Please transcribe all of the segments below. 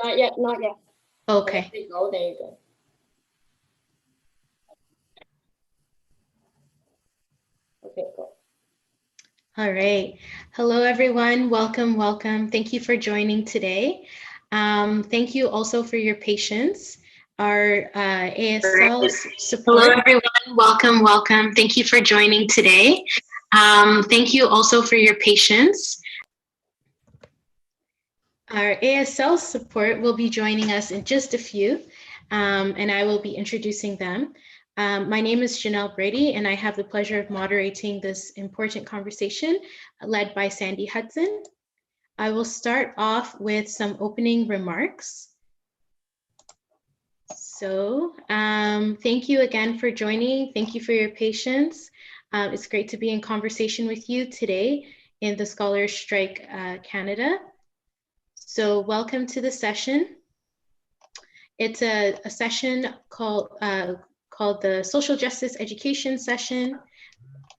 Not yet, not yet. Okay. There you go, there you go. Okay, go. All right. Hello, everyone. Welcome, welcome. Thank you for joining today. Thank you also for your patience. Our ASL support. Hello, everyone. Welcome, welcome. Thank you for joining today. Thank you also for your patience. Our ASL support will be joining us in just a few, and I will be introducing them. My name is Janelle Brady, and I have the pleasure of moderating this important conversation led by Sandy Hudson. I will start off with some opening remarks. So thank you again for joining. Thank you for your patience. It's great to be in conversation with you today in the Scholars Strike Canada. So welcome to the session. It's a session called the Social Justice Education Session.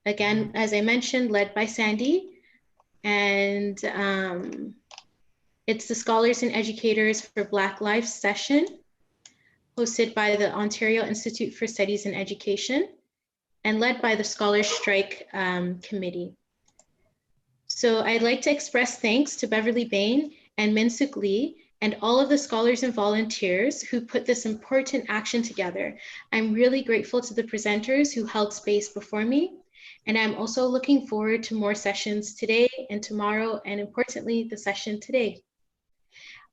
Again, as I mentioned, led by Sandy. And it's the Scholars and Educators for Black Lives session, hosted by the Ontario Institute for Studies in Education and led by the Scholars Strike Committee. So I'd like to express thanks to Beverly Bain and Min-Suk Lee and all of the scholars and volunteers who put this important action together. I'm really grateful to the presenters who held space before me. And I'm also looking forward to more sessions today and tomorrow, and importantly, the session today.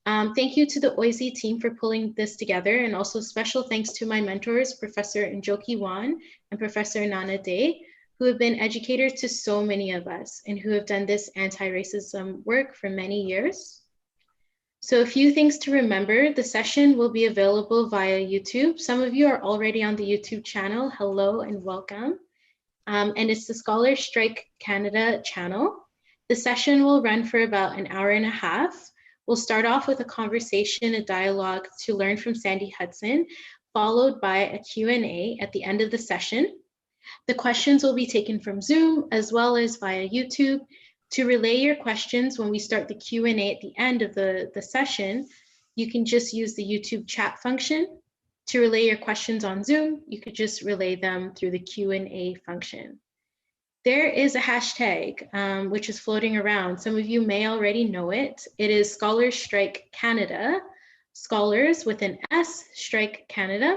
Thank you to the OISE team for pulling this together, and also special thanks to my mentors, Professor Njoki Wan and Professor Nana Day, who have been educators to so many of us and who have done this anti-racism work for many years. So a few things to remember: the session will be available via YouTube. Some of you are already on the YouTube channel. Hello and welcome. And it's the Scholars Strike Canada channel. The session will run for about an hour and a half. We'll start off with a conversation, a dialogue to learn from Sandy Hudson, followed by a Q&A at the end of the session. The questions will be taken from Zoom as well as via YouTube. To relay your questions when we start the Q&A at the end of the session, you can just use the YouTube chat function. To relay your questions on Zoom, you could just relay them through the Q&A function. There is a hashtag which is floating around. Some of you may already know it. It is Scholars Strike Canada, Scholars with an S, Strike Canada.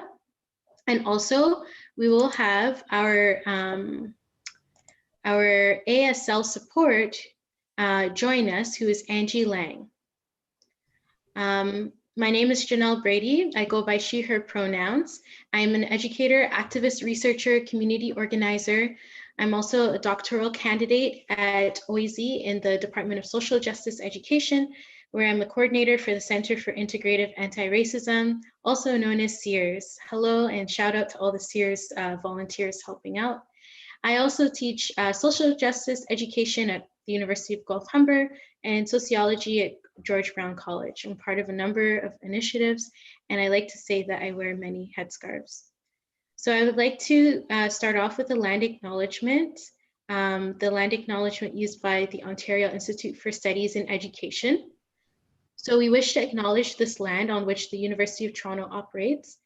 And also we will have our ASL support join us, who is Angie Lang. My name is Janelle Brady. I go by she, her pronouns. I'm an educator, activist, researcher, community organizer. I'm also a doctoral candidate at OISE in the Department of Social Justice Education, where I'm a coordinator for the Center for Integrative Anti-Racism, also known as SEERS. Hello, and shout out to all the SEERS volunteers helping out. I also teach social justice education at the University of Guelph Humber and sociology at George Brown College. I'm part of a number of initiatives, and I like to say that I wear many headscarves. So I would like to start off with the land acknowledgement, the land acknowledgement used by the Ontario Institute for Studies in Education. So we wish to acknowledge this land on which the University of Toronto operates.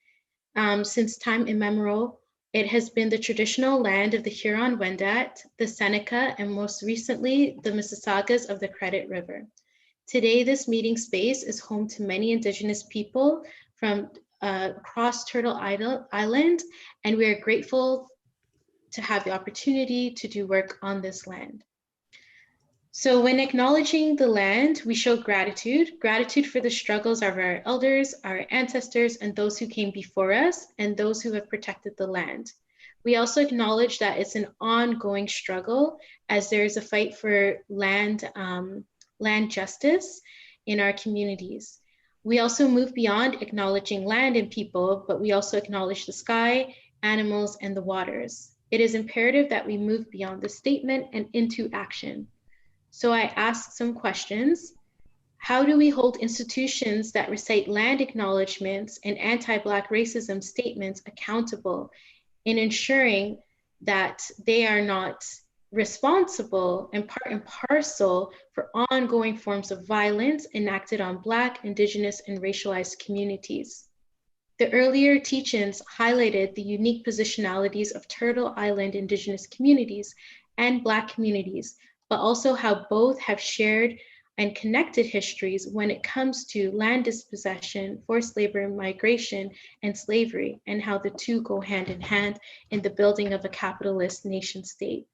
Since time immemorial, it has been the traditional land of the Huron-Wendat, the Seneca, and most recently, the Mississaugas of the Credit River. Today, this meeting space is home to many Indigenous people from across Turtle Island, and we are grateful to have the opportunity to do work on this land. So when acknowledging the land, we show gratitude for the struggles of our elders, our ancestors, and those who came before us, and those who have protected the land. We also acknowledge that it's an ongoing struggle as there is a fight for land justice in our communities. We also move beyond acknowledging land and people, but we also acknowledge the sky, animals, and the waters. It is imperative that we move beyond the statement and into action. So I ask some questions. How do we hold institutions that recite land acknowledgements and anti-Black racism statements accountable in ensuring that they are not responsible and part and parcel for ongoing forms of violence enacted on Black, Indigenous, and racialized communities. The earlier teach-ins highlighted the unique positionalities of Turtle Island Indigenous communities and Black communities, but also how both have shared and connected histories when it comes to land dispossession, forced labor, migration, and slavery, and how the two go hand in hand in the building of a capitalist nation state.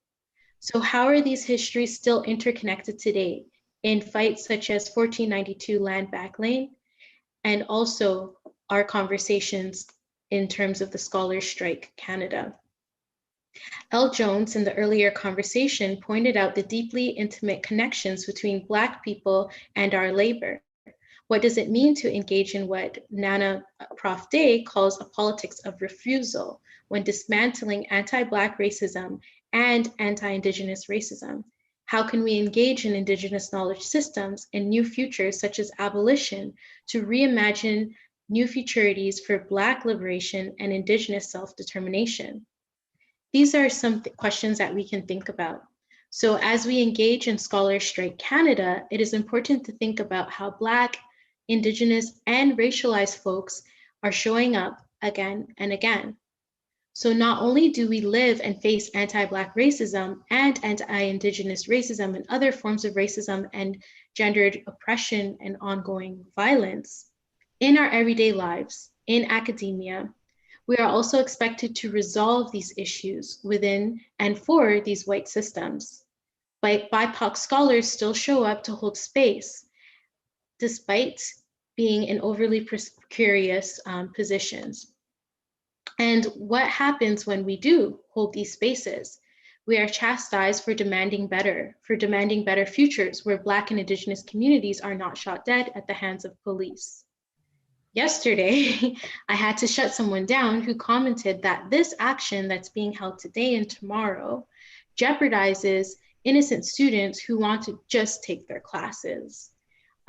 So how are these histories still interconnected today in fights such as 1492 Land Back Lane, and also our conversations in terms of the Scholars Strike Canada? L. Jones, in the earlier conversation, pointed out the deeply intimate connections between Black people and our labor. What does it mean to engage in what Nana Prof. Day calls a politics of refusal when dismantling anti-Black racism and anti-Indigenous racism? How can we engage in Indigenous knowledge systems in new futures such as abolition to reimagine new futurities for Black liberation and Indigenous self-determination? These are some questions that we can think about. So as we engage in Scholars Strike Canada, it is important to think about how Black, Indigenous, and racialized folks are showing up again and again. So not only do we live and face anti-Black racism and anti-Indigenous racism and other forms of racism and gendered oppression and ongoing violence in our everyday lives, in academia, we are also expected to resolve these issues within and for these white systems. BIPOC scholars still show up to hold space, despite being in overly precarious positions. And what happens when we do hold these spaces? We are chastised for demanding better futures where Black and Indigenous communities are not shot dead at the hands of police. Yesterday, I had to shut someone down who commented that this action that's being held today and tomorrow jeopardizes innocent students who want to just take their classes.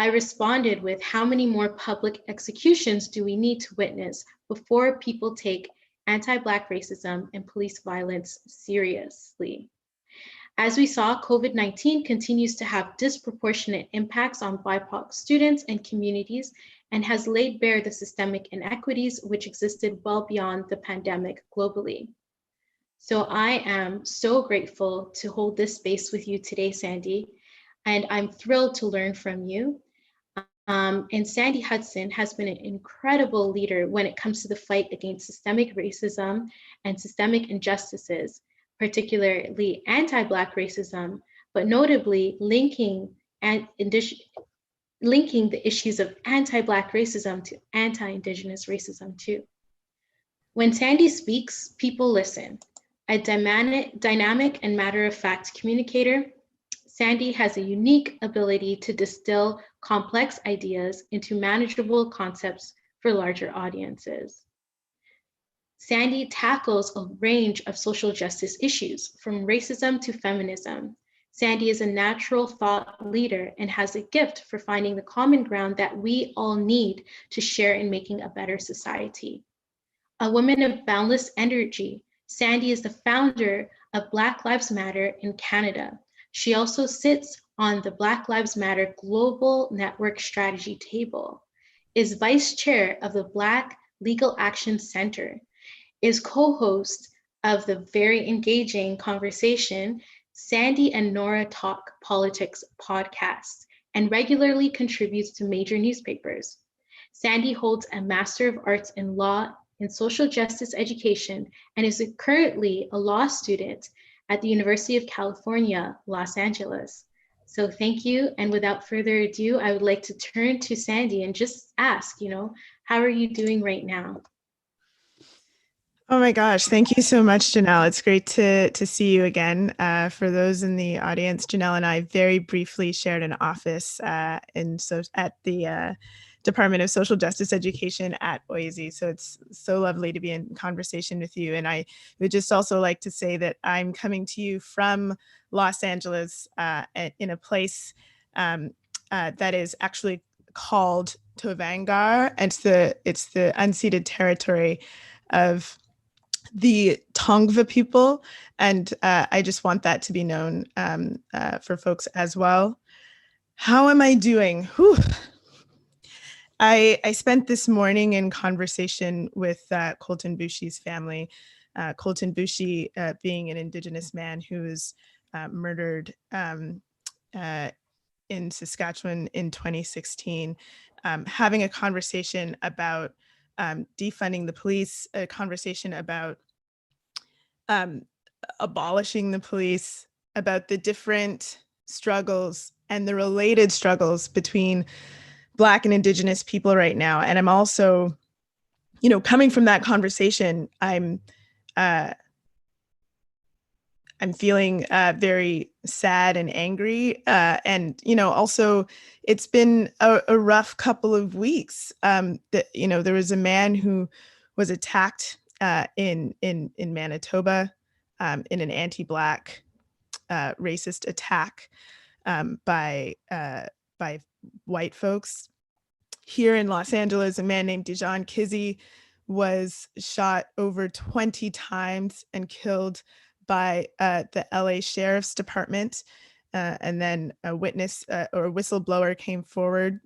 I responded with, how many more public executions do we need to witness before people take anti-Black racism and police violence seriously? As we saw, COVID-19 continues to have disproportionate impacts on BIPOC students and communities and has laid bare the systemic inequities which existed well beyond the pandemic globally. So I am so grateful to hold this space with you today, Sandy, and I'm thrilled to learn from you. And Sandy Hudson has been an incredible leader when it comes to the fight against systemic racism and systemic injustices, particularly anti-Black racism, but notably linking the issues of anti-Black racism to anti-Indigenous racism too. When Sandy speaks, people listen. A dynamic and matter-of-fact communicator, Sandy has a unique ability to distill complex ideas into manageable concepts for larger audiences. Sandy tackles a range of social justice issues, from racism to feminism. Sandy is a natural thought leader and has a gift for finding the common ground that we all need to share in making a better society. A woman of boundless energy, Sandy is the founder of Black Lives Matter in Canada. She also sits on the Black Lives Matter Global Network Strategy Table, is vice chair of the Black Legal Action Center, is co-host of the very engaging conversation Sandy and Nora Talk Politics podcast, and regularly contributes to major newspapers. Sandy holds a Master of Arts in Law in Social Justice Education and is currently a law student at the University of California, Los Angeles. So thank you. And without further ado, I would like to turn to Sandy and just ask, how are you doing right now? Oh my gosh, thank you so much, Janelle. It's great to see you again. For those in the audience, Janelle and I very briefly shared an office at the Department of Social Justice Education at OISE. So it's so lovely to be in conversation with you. And I would just also like to say that I'm coming to you from Los Angeles in a place that is actually called Tovangar, and it's the unceded territory of the Tongva people, and I just want that to be known for folks as well. How am I doing? Whew. I spent this morning in conversation with Colton Boushie's family. Colton Boushie being an Indigenous man who was murdered in Saskatchewan in 2016, having a conversation about defunding the police, a conversation about abolishing the police, about the different struggles and the related struggles between Black and Indigenous people right now. And I'm also, you know, coming from that conversation, I'm feeling very sad and angry. And, you know, also it's been a rough couple of weeks. That, you know, there was a man who was attacked in Manitoba in an anti-Black racist attack by white folks. Here in Los Angeles, a man named Dijon Kizzee was shot over 20 times and killed by the LA Sheriff's Department. And then a witness or a whistleblower came forward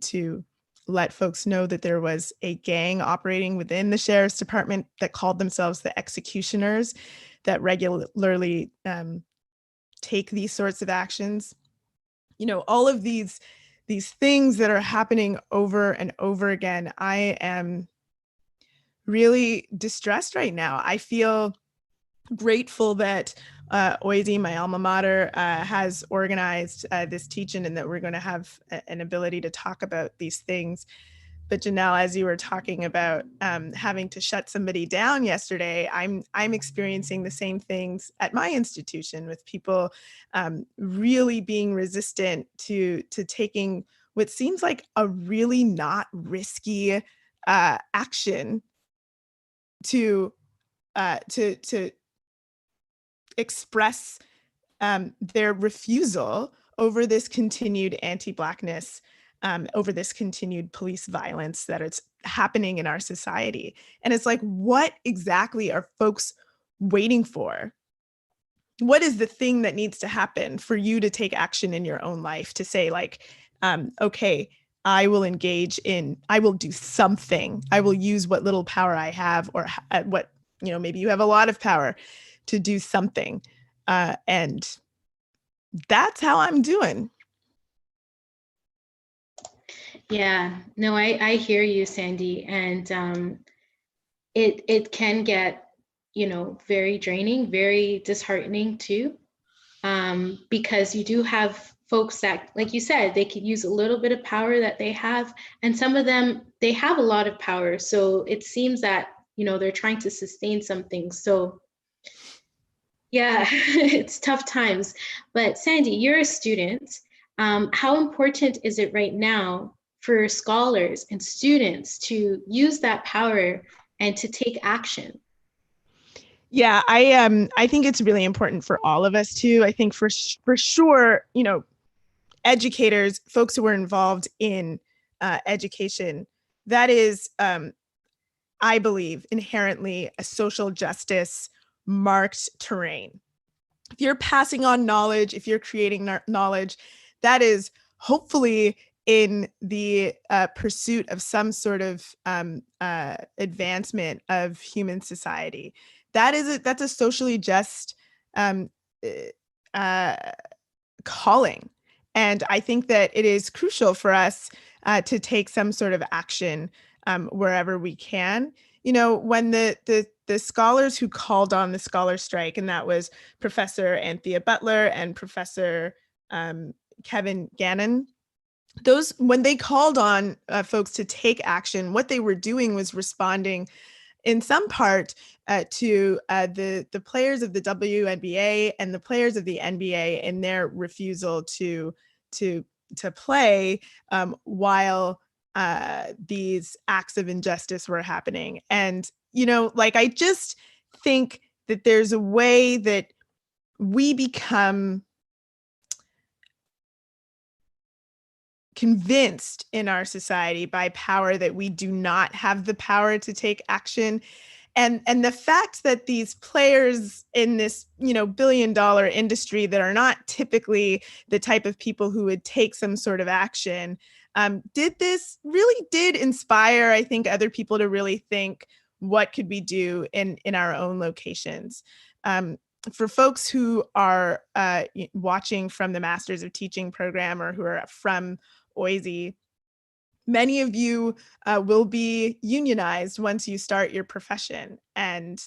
to let folks know that there was a gang operating within the Sheriff's Department that called themselves the Executioners that regularly take these sorts of actions. You know, all of these things that are happening over and over again, I am really distressed right now. I feel grateful that OISE, my alma mater, has organized this teach-in and that we're going to have an ability to talk about these things. But Janelle, as you were talking about having to shut somebody down yesterday, I'm experiencing the same things at my institution with people really being resistant to taking what seems like a really not risky action to express their refusal over this continued anti-Blackness, over this continued police violence that is happening in our society. And it's like, what exactly are folks waiting for? What is the thing that needs to happen for you to take action in your own life to say like, okay, I will engage in, I will do something. I will use what little power I have, or what, you know, maybe you have a lot of power to do something. And that's how I'm doing. Yeah, no, I hear you, Sandy. And it can get, you know, very draining, very disheartening too. Because you do have folks that, like you said, they could use a little bit of power that they have. And some of them, they have a lot of power. So it seems that, you know, they're trying to sustain something. So yeah, it's tough times. But Sandy, you're a student. How important is it right now for scholars and students to use that power and to take action? Yeah, I think it's really important for all of us too. I think for sure, you know, educators, folks who are involved in education, that is, I believe, inherently a social justice marked terrain. If you're passing on knowledge, if you're creating knowledge, that is hopefully in the pursuit of some sort of advancement of human society. That's a socially just calling. And I think that it is crucial for us to take some sort of action wherever we can. You know, when the scholars who called on the scholar strike, and that was Professor Anthea Butler and Professor Kevin Gannon, when they called on folks to take action, what they were doing was responding in some part to the players of the WNBA and the players of the NBA in their refusal to play while these acts of injustice were happening. And, you know, like, I just think that there's a way that we become convinced in our society by power that we do not have the power to take action. And the fact that these players in this, billion-dollar industry that are not typically the type of people who would take some sort of action, really did inspire, I think, other people to really think, what could we do in our own locations? For folks who are watching from the Masters of Teaching program or who are from OISE, many of you will be unionized once you start your profession. And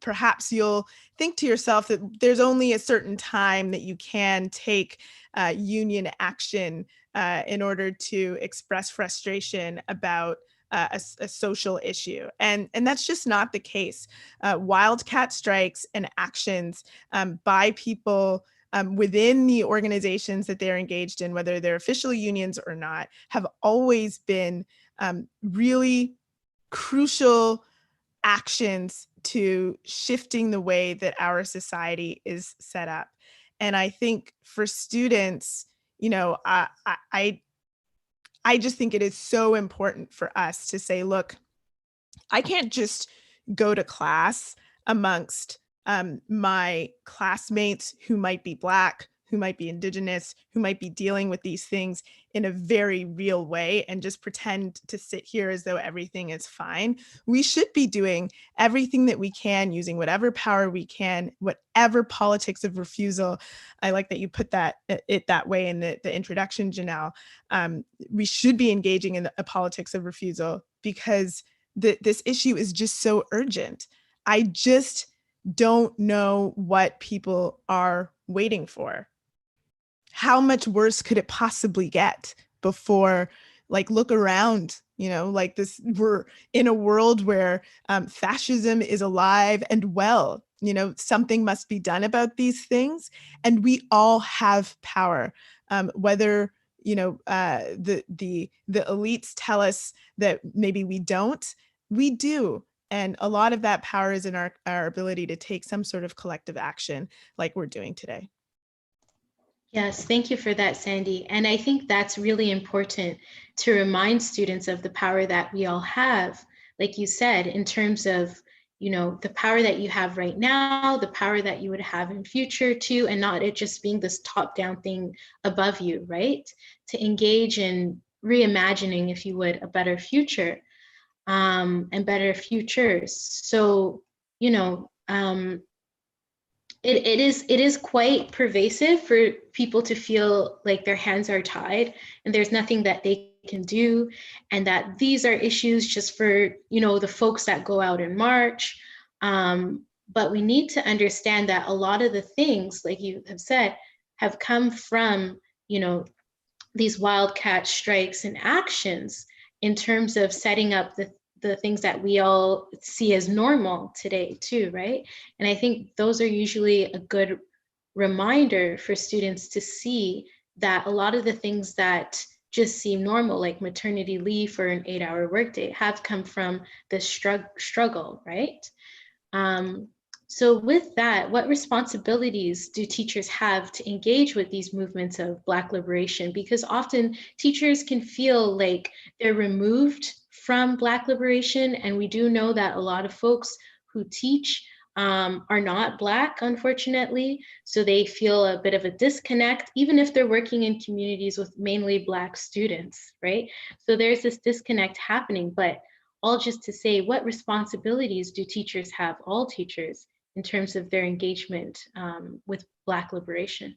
perhaps you'll think to yourself that there's only a certain time that you can take union action in order to express frustration about a social issue. And that's just not the case. Wildcat strikes and actions by people within the organizations that they're engaged in, whether they're official unions or not, have always been really crucial actions to shifting the way that our society is set up. And I think for students, I just think it is so important for us to say, look, I can't just go to class amongst my classmates who might be Black, who might be Indigenous, who might be dealing with these things in a very real way and just pretend to sit here as though everything is fine. We should be doing everything that we can, using whatever power we can, whatever politics of refusal. I like that you put it that way in the introduction, Janelle. We should be engaging in a politics of refusal because this issue is just so urgent. I just don't know what people are waiting for. How much worse could it possibly get before, look around, this, we're in a world where fascism is alive and well. Something must be done about these things, and we all have power. Whether the elites tell us that maybe we don't, we do. And a lot of that power is in our ability to take some sort of collective action like we're doing today. Yes, thank you for that, Sandy. And I think that's really important to remind students of the power that we all have, like you said, in terms of, the power that you have right now, the power that you would have in future too, and not it just being this top-down thing above you, right? To engage in reimagining, if you would, a better future and better futures. So, it is quite pervasive for people to feel like their hands are tied and there's nothing that they can do, and that these are issues just for the folks that go out and march. But we need to understand that a lot of the things, like you have said, have come from these wildcat strikes and actions in terms of setting up the things that we all see as normal today too, right? And I think those are usually a good reminder for students to see that a lot of the things that just seem normal, like maternity leave for an 8-hour workday, have come from this struggle, right? So with that, what responsibilities do teachers have to engage with these movements of Black liberation? Because often teachers can feel like they're removed from Black liberation. And we do know that a lot of folks who teach are not Black, unfortunately. So they feel a bit of a disconnect, even if they're working in communities with mainly Black students, right? So there's this disconnect happening, but all just to say, what responsibilities do teachers have, all teachers, in terms of their engagement with Black liberation?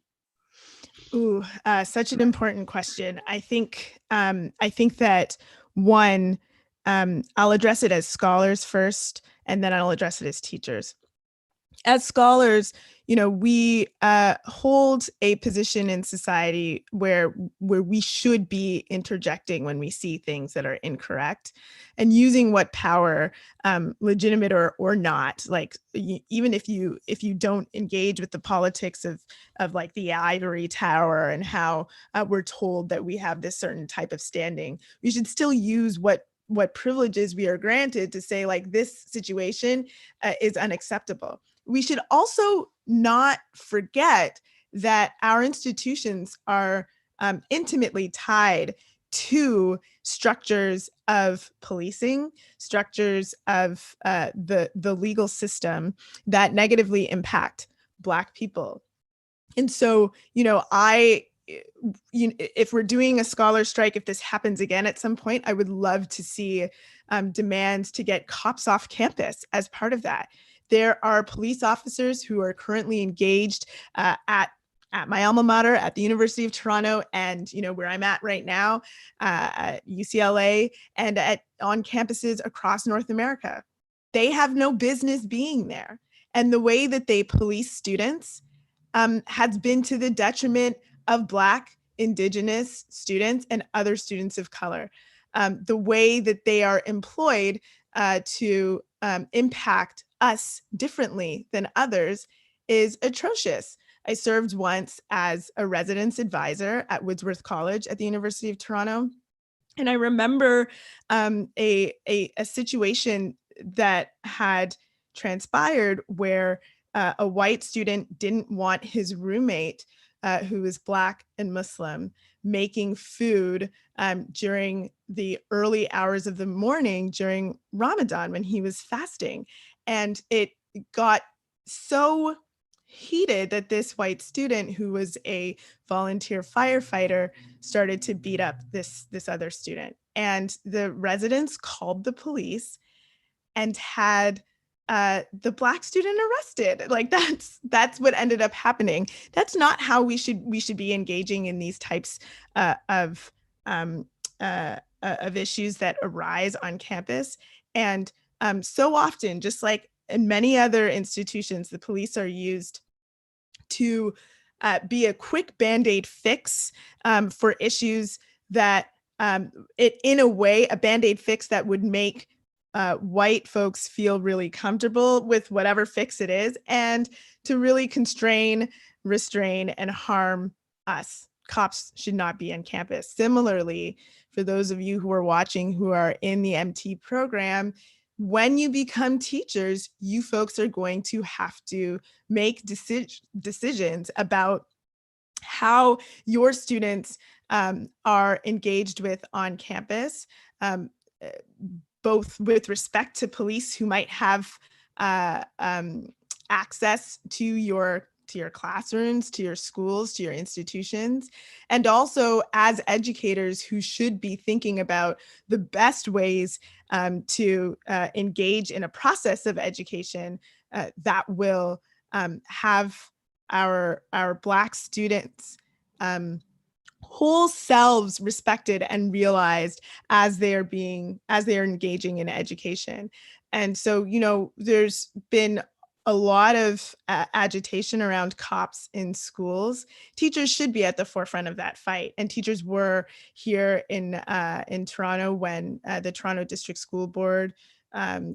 Ooh, such an important question. I think that one, I'll address it as scholars first, and then I'll address it as teachers. As scholars, we hold a position in society where we should be interjecting when we see things that are incorrect, and using what power, legitimate or not, even if you don't engage with the politics of like the ivory tower and how we're told that we have this certain type of standing, we should still use what privileges we are granted to say, like, this situation is unacceptable. We should also not forget that our institutions are intimately tied to structures of policing, structures of the legal system that negatively impact Black people. And so, if we're doing a scholar strike, if this happens again at some point, I would love to see demands to get cops off campus as part of that. There are police officers who are currently engaged at my alma mater at the University of Toronto, and where I'm at right now at UCLA, and on campuses across North America. They have no business being there. And the way that they police students has been to the detriment of Black, Indigenous students and other students of color. The way that they are employed to impact us differently than others is atrocious. I served once as a residence advisor at Wordsworth College at the University of Toronto. And I remember a situation that had transpired where a white student didn't want his roommate, who was Black and Muslim, making food during the early hours of the morning during Ramadan when he was fasting. And it got so heated that this white student, who was a volunteer firefighter, started to beat up this other student. And the residents called the police and had the Black student arrested. Like that's what ended up happening. That's not how we should be engaging in these types of issues that arise on campus. And so often, just like in many other institutions, the police are used to be a quick Band-Aid fix for issues that, in a way, a Band-Aid fix that would make white folks feel really comfortable with whatever fix it is, and to really constrain, restrain, and harm us. Cops should not be on campus. Similarly, for those of you who are watching who are in the MT program, when you become teachers, you folks are going to have to make decisions about how your students are engaged with on campus, both with respect to police who might have access to your classrooms, to your schools, to your institutions, and also as educators who should be thinking about the best ways to engage in a process of education that will have our Black students whole selves respected and realized as they are engaging in education. And so, there's been a lot of agitation around cops in schools. Teachers should be at the forefront of that fight. And teachers were here in Toronto when the Toronto District School Board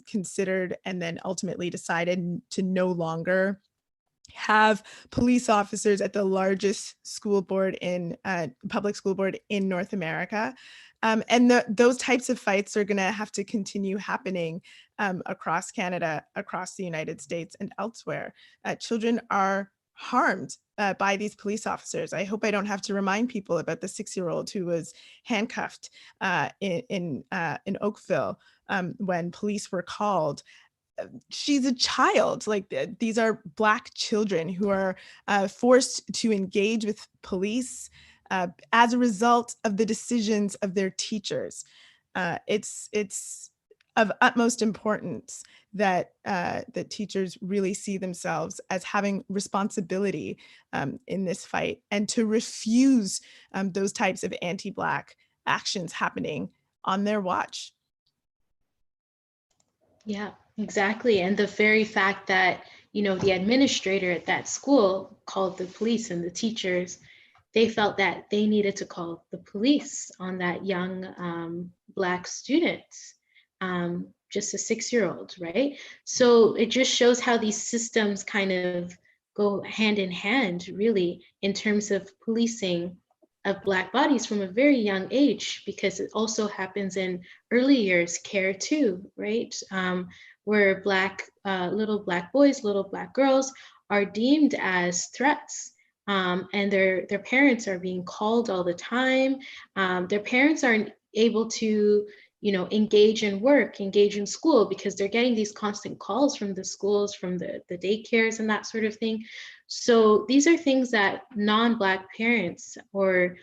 considered and then ultimately decided to no longer have police officers at the largest school board in public school board in North America. And those types of fights are going to have to continue happening across Canada, across the United States, and elsewhere. Children are harmed by these police officers. I hope I don't have to remind people about the 6-year-old who was handcuffed in Oakville when police were called. She's a child. Like, these are Black children who are forced to engage with police as a result of the decisions of their teachers. It's of utmost importance that that teachers really see themselves as having responsibility in this fight, and to refuse those types of anti-Black actions happening on their watch. Yeah, exactly. And the very fact that, the administrator at that school called the police and the teachers, they felt that they needed to call the police on that young Black student, just a 6-year-old, right? So it just shows how these systems kind of go hand in hand, really, in terms of policing of Black bodies from a very young age, because it also happens in early years care too, right? Where little Black boys, little Black girls are deemed as threats, and their parents are being called all the time. Their parents aren't able to, you know, engage in work, engage in school, because they're getting these constant calls from the schools, from the daycares and that sort of thing. So these are things that non-Black parents or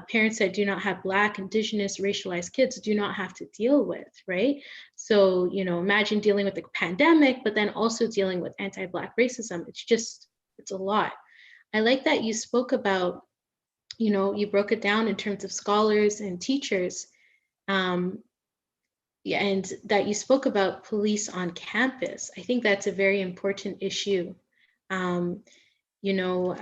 parents that do not have Black, Indigenous, racialized kids do not have to deal with, right? So, you know, imagine dealing with the pandemic, but then also dealing with anti-Black racism. It's a lot. I like that you spoke about, you know, you broke it down in terms of scholars and teachers. Yeah, and that you spoke about police on campus. I think that's a very important issue. You know,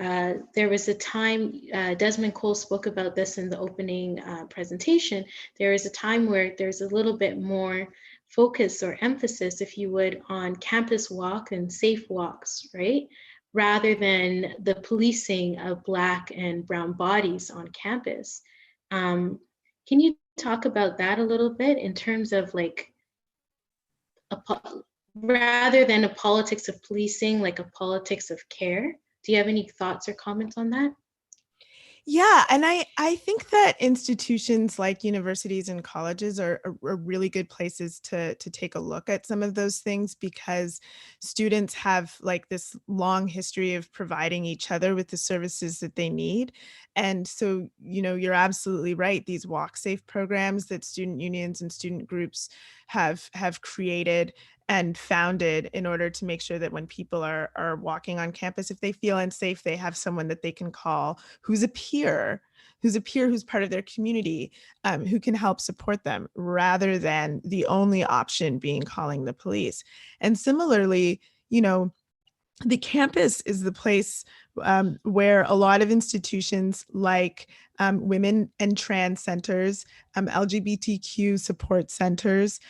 there was a time, Desmond Cole spoke about this in the opening presentation. There is a time where there's a little bit more focus or emphasis, if you would, on campus walk and safe walks, right? Rather than the policing of Black and brown bodies on campus. Can you talk about that a little bit in terms of like, rather than a politics of policing, like a politics of care? Do you have any thoughts or comments on that? Yeah, and I think that institutions like universities and colleges are really good places to take a look at some of those things, because students have like this long history of providing each other with the services that they need. And so, you know, you're absolutely right. These walk safe programs that student unions and student groups have created and founded in order to make sure that when people are walking on campus, if they feel unsafe, they have someone that they can call who's a peer, who's part of their community, who can help support them, rather than the only option being calling the police. And similarly, you know, the campus is the place where a lot of institutions like women and trans centers, LGBTQ support centers,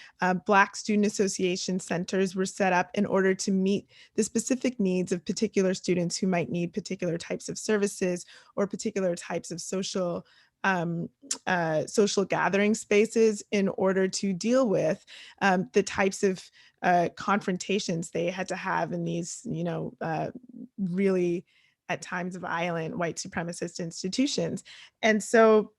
Black Student Association centers were set up in order to meet the specific needs of particular students who might need particular types of services or particular types of social gathering spaces, in order to deal with the types of confrontations they had to have in these, you know, really at times violent white supremacist institutions. And so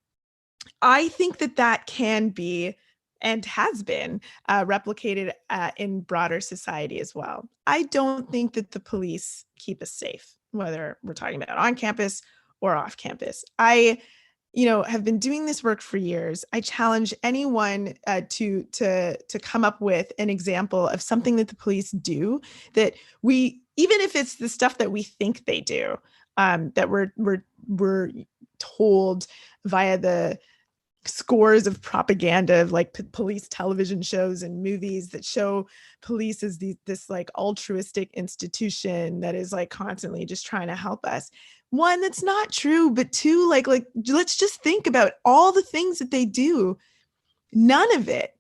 I think that that can be and has been replicated in broader society as well. I don't think that the police keep us safe, whether we're talking about on campus or off campus. I, you know, have been doing this work for years. I challenge anyone to come up with an example of something that the police do that we, even if it's the stuff that we think they do, that we're told via the scores of propaganda of like police television shows and movies that show police as this like altruistic institution that is like constantly just trying to help us. One, that's not true, but two, like let's just think about all the things that they do. None of it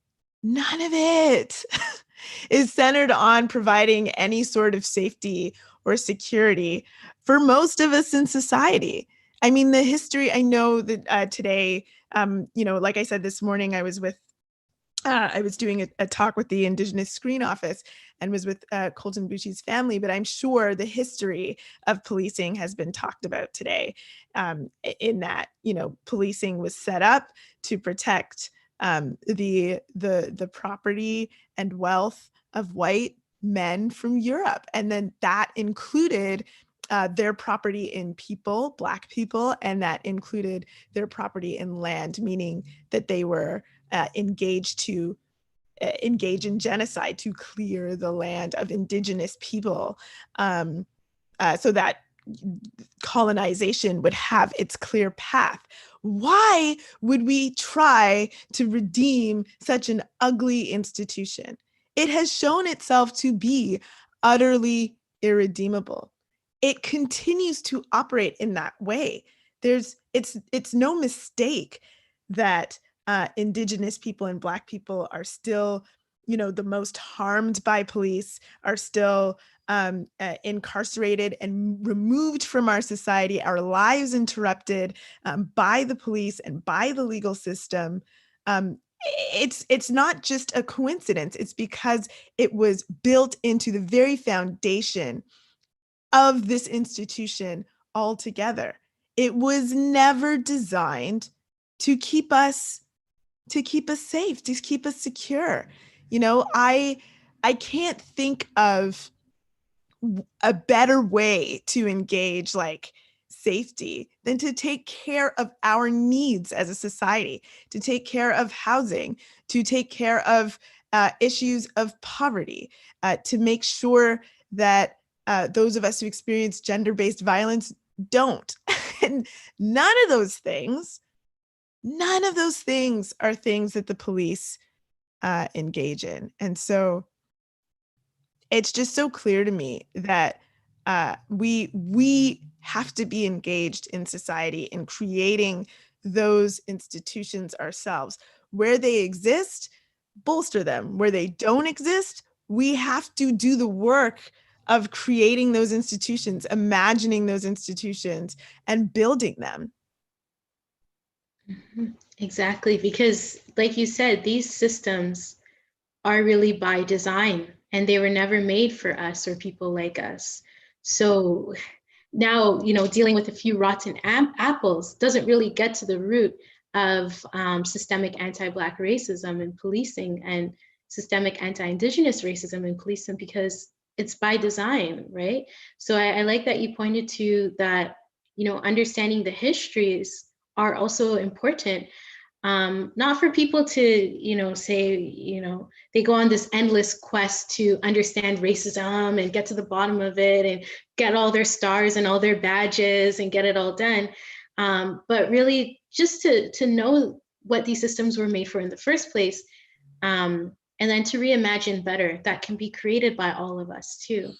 is centered on providing any sort of safety or security for most of us in society. I mean, the history, I know that today, you know, like I said, this morning I was doing a talk with the Indigenous Screen Office and was with Colton Bucci's family, but I'm sure the history of policing has been talked about today, in that, you know, policing was set up to protect the property and wealth of white men from Europe. And then that included their property in people, Black people, and that included their property in land, meaning that they were engage in genocide to clear the land of Indigenous people, so that colonization would have its clear path. Why would we try to redeem such an ugly institution? It has shown itself to be utterly irredeemable. It continues to operate in that way. It's no mistake that Indigenous people and Black people are still, you know, the most harmed by police, are still incarcerated and removed from our society, our lives interrupted by the police and by the legal system. It's not just a coincidence. It's because it was built into the very foundation of this institution altogether. It was never designed to keep us to keep us safe, to keep us secure. You know, I can't think of a better way to engage like safety than to take care of our needs as a society, to take care of housing, to take care of issues of poverty, to make sure that those of us who experience gender-based violence don't. And none of those things are things that the police engage in. And so it's just so clear to me that we have to be engaged in society in creating those institutions ourselves. Where they exist, bolster them. Where they don't exist, we have to do the work of creating those institutions, imagining those institutions, and building them. Exactly, because like you said, these systems are really by design, and they were never made for us or people like us. So now, you know, dealing with a few rotten apples doesn't really get to the root of systemic anti-Black racism and policing, and systemic anti-Indigenous racism and policing, because it's by design, right? So I like that you pointed to that, you know, understanding the histories are also important. Not for people to, you know, say, you know, they go on this endless quest to understand racism and get to the bottom of it and get all their stars and all their badges and get it all done. But really just to know what these systems were made for in the first place, and then to reimagine better that can be created by all of us too.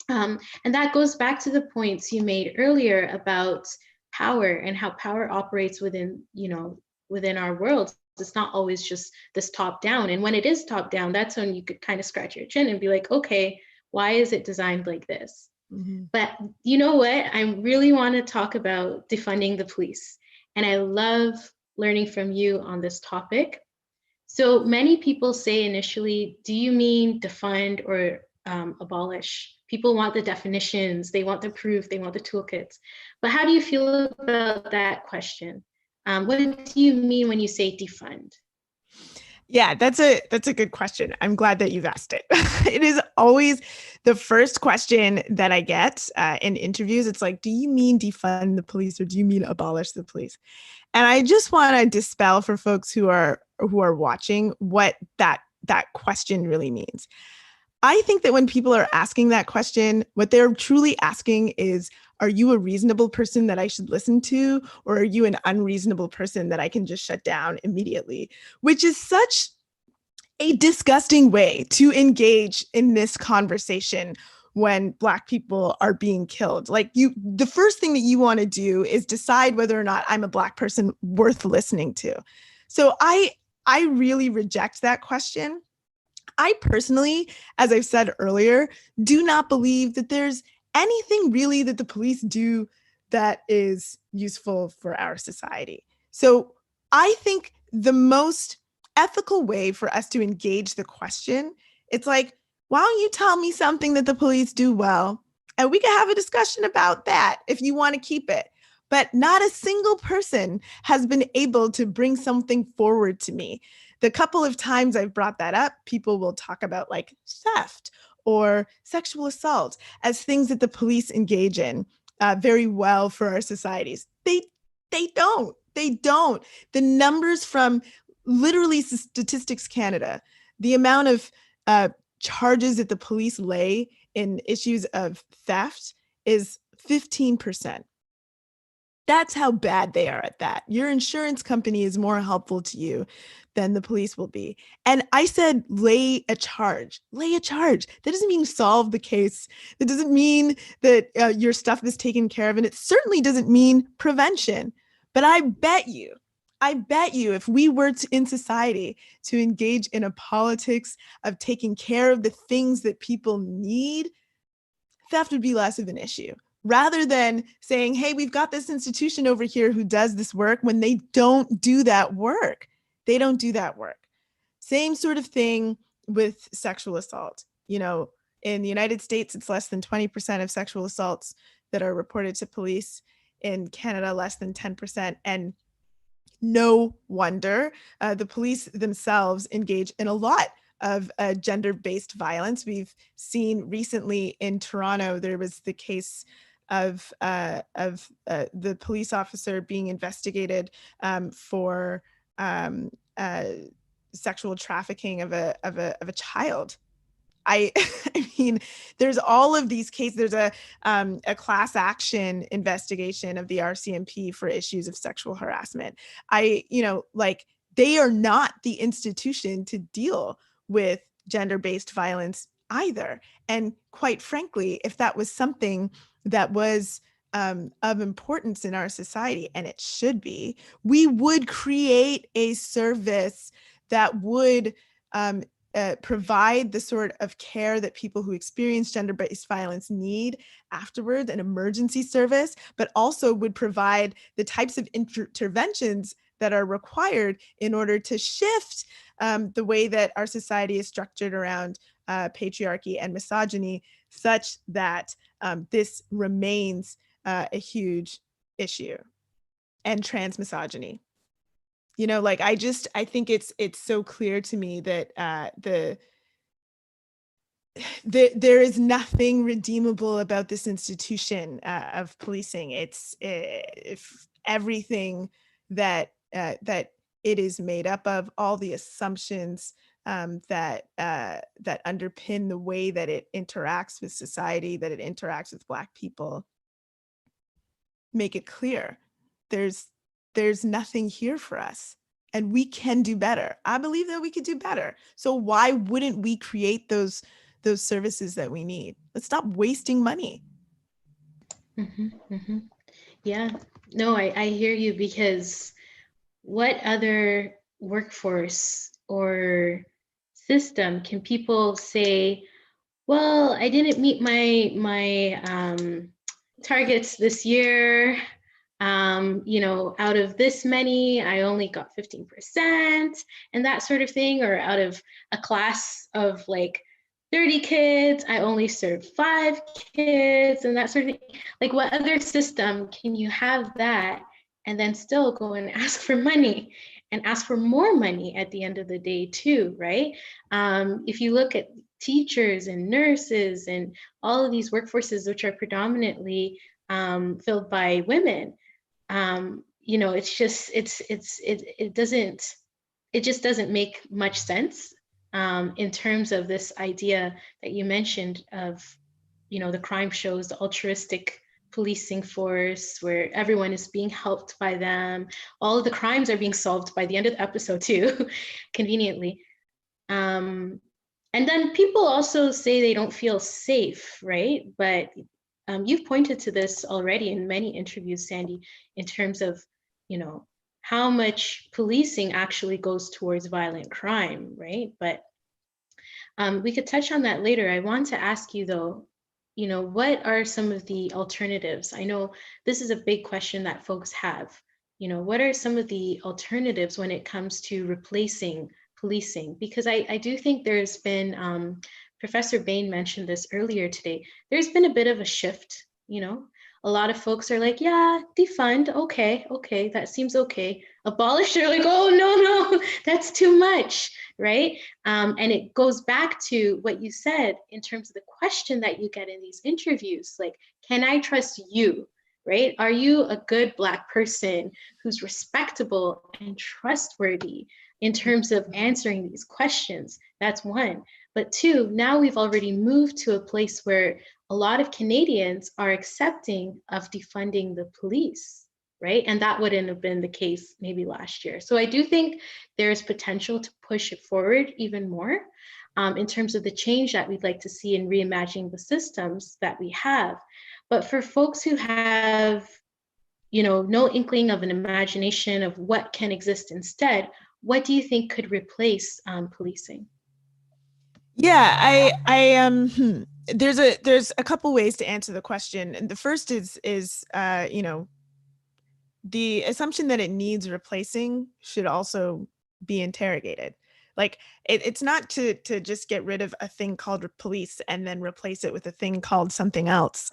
And that goes back to the points you made earlier about power and how power operates within, you know, within our world. It's not always just this top down. And when it is top down, that's when you could kind of scratch your chin and be like, okay, why is it designed like this? Mm-hmm. But you know what? I really want to talk about defunding the police. And I love learning from you on this topic. So many people say initially, do you mean defund or abolish? People want the definitions, they want the proof, they want the toolkits. But how do you feel about that question? What do you mean when you say defund? Yeah, that's a good question. I'm glad that you've asked it. It is always the first question that I get in interviews. It's like, do you mean defund the police or do you mean abolish the police? And I just want to dispel for folks who are watching what that question really means. I think that when people are asking that question, what they're truly asking is, are you a reasonable person that I should listen to? Or are you an unreasonable person that I can just shut down immediately? Which is such a disgusting way to engage in this conversation when Black people are being killed. Like the first thing that you want to do is decide whether or not I'm a Black person worth listening to. So I really reject that question. I personally, as I've said earlier, do not believe that there's anything really that the police do that is useful for our society. So I think the most ethical way for us to engage the question, it's like, why don't you tell me something that the police do well? And we can have a discussion about that if you want to keep it. But not a single person has been able to bring something forward to me. The couple of times I've brought that up, people will talk about like theft or sexual assault as things that the police engage in very well for our societies. They don't. The numbers from literally Statistics Canada, the amount of charges that the police lay in issues of theft is 15%. That's how bad they are at that. Your insurance company is more helpful to you than the police will be. And I said, lay a charge. That doesn't mean solve the case. That doesn't mean that your stuff is taken care of. And it certainly doesn't mean prevention. But I bet you if we were in society to engage in a politics of taking care of the things that people need, theft would be less of an issue. Rather than saying, hey, we've got this institution over here who does this work, when they don't do that work. They don't do that work. Same sort of thing with sexual assault. You know, in the United States, it's less than 20% of sexual assaults that are reported to police. In Canada, less than 10%. And no wonder the police themselves engage in a lot of gender-based violence. We've seen recently in Toronto, there was the case of the police officer being investigated for sexual trafficking of a child. I mean, there's all of these cases. There's a class action investigation of the RCMP for issues of sexual harassment. They are not the institution to deal with gender-based violence either. And quite frankly, if that was something that was of importance in our society, and it should be, we would create a service that would provide the sort of care that people who experience gender-based violence need afterwards, an emergency service, but also would provide the types of interventions that are required in order to shift the way that our society is structured around patriarchy and misogyny, such that this remains a huge issue. And trans misogyny. You know, like I think it's so clear to me that there is nothing redeemable about this institution of policing. It's everything that it is made up of, all the assumptions that underpin the way that it interacts with society, that it interacts with Black people, make it clear there's nothing here for us, and we can do better. I believe that we could do better. So why wouldn't we create those services that we need? Let's stop wasting money. Yeah, no, I hear you, because what other workforce or system can people say, well, I didn't meet my targets this year. Out of this many, I only got 15%, and that sort of thing, or out of a class of like 30 kids, I only served 5 kids, and that sort of thing. Like, what other system can you have that and then still go and ask for money and ask for more money at the end of the day too, right? If you look at teachers and nurses and all of these workforces, which are predominantly filled by women, it just doesn't make much sense in terms of this idea that you mentioned of, the crime shows, the altruistic policing force where everyone is being helped by them. All of the crimes are being solved by the end of the episode too, conveniently. And then people also say they don't feel safe, right? But you've pointed to this already in many interviews, Sandy, in terms of, how much policing actually goes towards violent crime, right? But we could touch on that later. I want to ask you though, what are some of the alternatives? I know this is a big question that folks have. What are some of the alternatives when it comes to replacing policing? Because I do think there's been, Professor Bain mentioned this earlier today, there's been a bit of a shift, a lot of folks are like, yeah, defund, okay, that seems okay. Abolish, they're like, oh, no, that's too much, right? And it goes back to what you said in terms of the question that you get in these interviews, like, can I trust you, right? Are you a good Black person who's respectable and trustworthy in terms of answering these questions? That's one. But two, now we've already moved to a place where a lot of Canadians are accepting of defunding the police, right? And that wouldn't have been the case maybe last year. So I do think there's potential to push it forward even more in terms of the change that we'd like to see in reimagining the systems that we have. But for folks who have, no inkling of an imagination of what can exist instead, what do you think could replace policing? Yeah, there's a couple ways to answer the question. And the first is the assumption that it needs replacing should also be interrogated. Like it's not to just get rid of a thing called police and then replace it with a thing called something else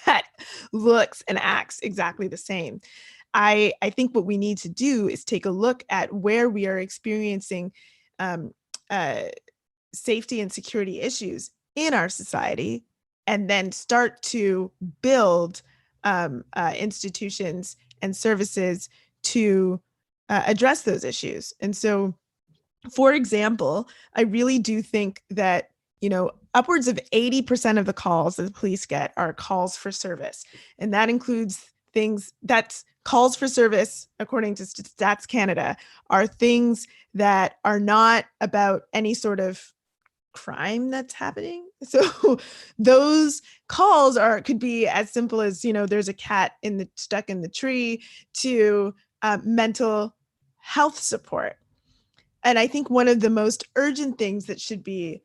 that looks and acts exactly the same. I think what we need to do is take a look at where we are experiencing safety and security issues in our society, and then start to build institutions and services to address those issues. And so, for example, I really do think that, upwards of 80% of the calls that the police get are calls for service. And that includes things that's calls for service, according to Stats Canada, are things that are not about any sort of crime that's happening. So those calls could be as simple as, there's a cat stuck in the tree, to mental health support. And I think one of the most urgent things that should be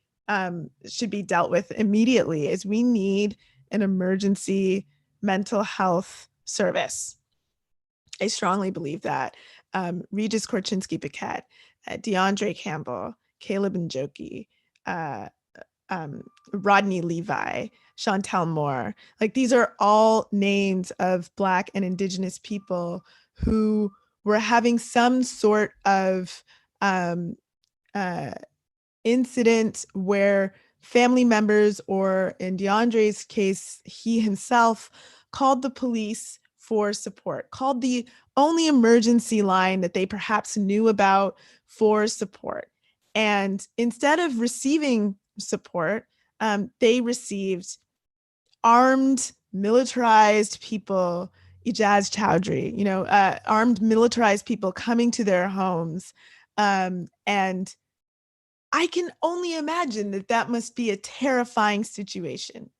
dealt with immediately is we need an emergency mental health service. I strongly believe that. Regis Korchinski-Paquette, DeAndre Campbell, Caleb Njoki, Rodney Levi, Chantel Moore, like these are all names of Black and Indigenous people who were having some sort of incident where family members, or in DeAndre's case, he himself, called the police for support, called the only emergency line that they perhaps knew about for support. And instead of receiving support, they received armed, militarized people, Ijaz Chowdhury, armed, militarized people coming to their homes. And I can only imagine that must be a terrifying situation.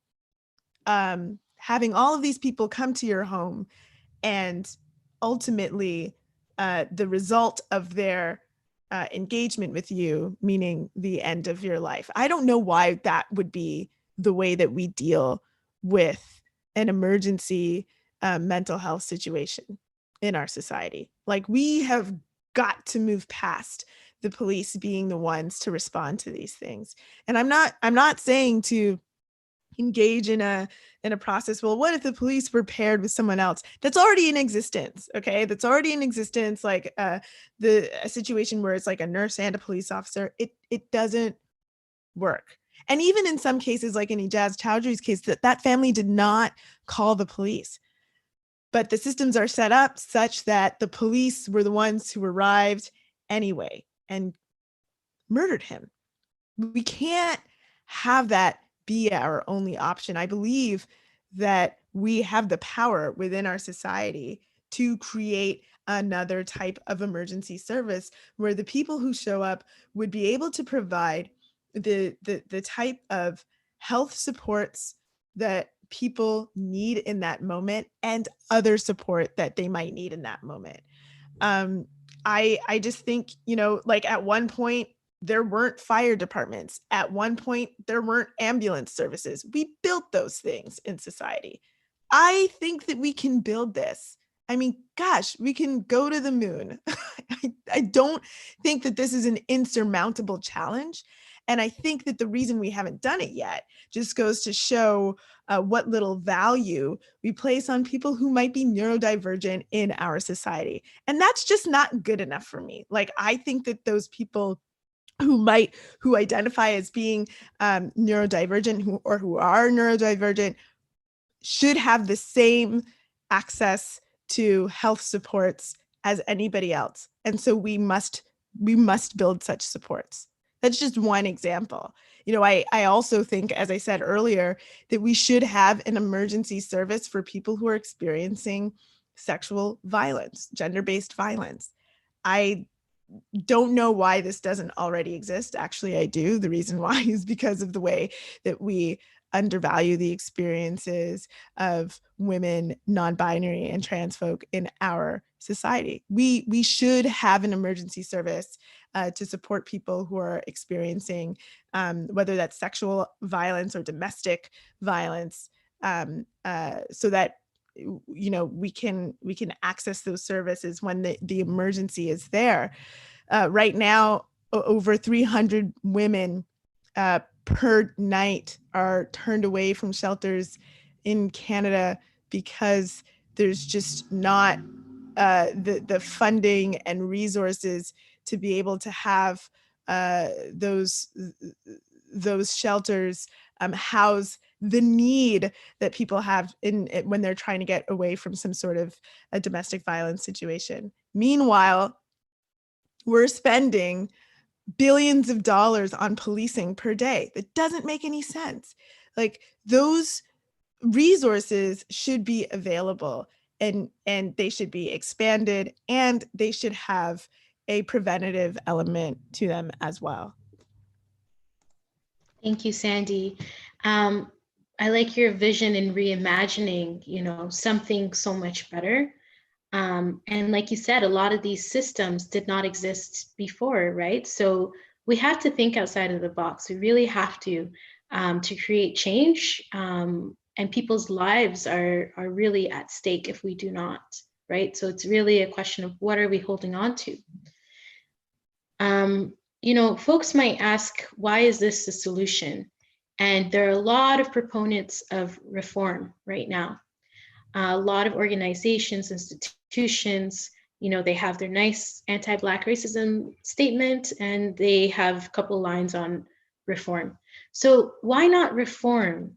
Having all of these people come to your home, and ultimately the result of their engagement with you, meaning the end of your life. I don't know why that would be the way that we deal with an emergency mental health situation in our society. Like, we have got to move past the police being the ones to respond to these things. And I'm not saying to engage in a process. Well, what if the police were paired with someone else that's already in existence? Okay, that's already in existence, like a situation where it's like a nurse and a police officer. It doesn't work. And even in some cases, like in Ijaz Chowdhury's case, that family did not call the police, but the systems are set up such that the police were the ones who arrived anyway and murdered him. We can't have that be our only option. I believe that we have the power within our society to create another type of emergency service where the people who show up would be able to provide the type of health supports that people need in that moment, and other support that they might need in that moment. I just think, like at one point, there weren't fire departments. At one point, there weren't ambulance services. We built those things in society. I think that we can build this. I mean, gosh, we can go to the moon. I don't think that this is an insurmountable challenge. And I think that the reason we haven't done it yet just goes to show what little value we place on people who might be neurodivergent in our society. And that's just not good enough for me. Like, I think that those people who identify as being neurodivergent, who are neurodivergent, should have the same access to health supports as anybody else. And so we must build such supports. That's just one example. I also think, as I said earlier, that we should have an emergency service for people who are experiencing sexual violence, gender-based violence. I don't know why this doesn't already exist. Actually, I do. The reason why is because of the way that we undervalue the experiences of women, non-binary, and trans folk in our society. We should have an emergency service to support people who are experiencing, whether that's sexual violence or domestic violence, so that we can access those services when the emergency is there. Right now, over 300 women per night are turned away from shelters in Canada because there's just not the funding and resources to be able to have those shelters house the need that people have when they're trying to get away from some sort of a domestic violence situation. Meanwhile, we're spending billions of dollars on policing per day. That doesn't make any sense. Like, those resources should be available, and they should be expanded, and they should have a preventative element to them as well. Thank you, Sandy. I like your vision in reimagining, you know, something so much better. And like you said, a lot of these systems did not exist before, right? So we have to think outside of the box. We really have to create change. And people's lives are really at stake if we do not, right? So it's really a question of what are we holding on to? You know, folks might ask, why is this the solution? And there are a lot of proponents of reform right now. A lot of organizations, institutions, you know, they have their nice anti-Black racism statement, and they have a couple lines on reform. So why not reform?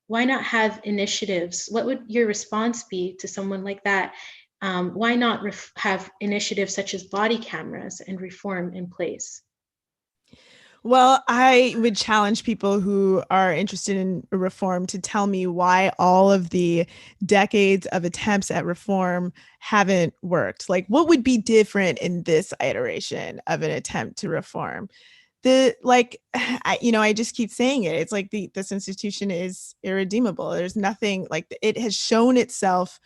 Why not have initiatives? What would your response be to someone like that? Why not have initiatives such as body cameras and reform in place? Well, I would challenge people who are interested in reform to tell me why all of the decades of attempts at reform haven't worked. Like, what would be different in this iteration of an attempt to reform? I just keep saying it. It's like this institution is irredeemable. There's nothing, like, it has shown itself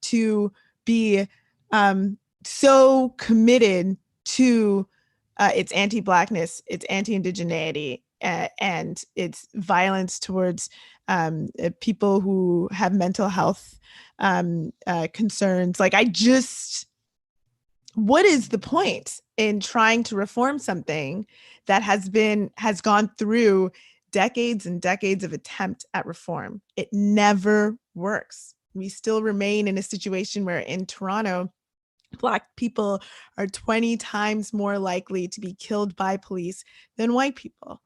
to be so committed to its anti-Blackness, its anti-indigeneity, and its violence towards people who have mental health concerns. Like, what is the point in trying to reform something that has gone through decades and decades of attempt at reform? It never works. We still remain in a situation where in Toronto, Black people are 20 times more likely to be killed by police than white people.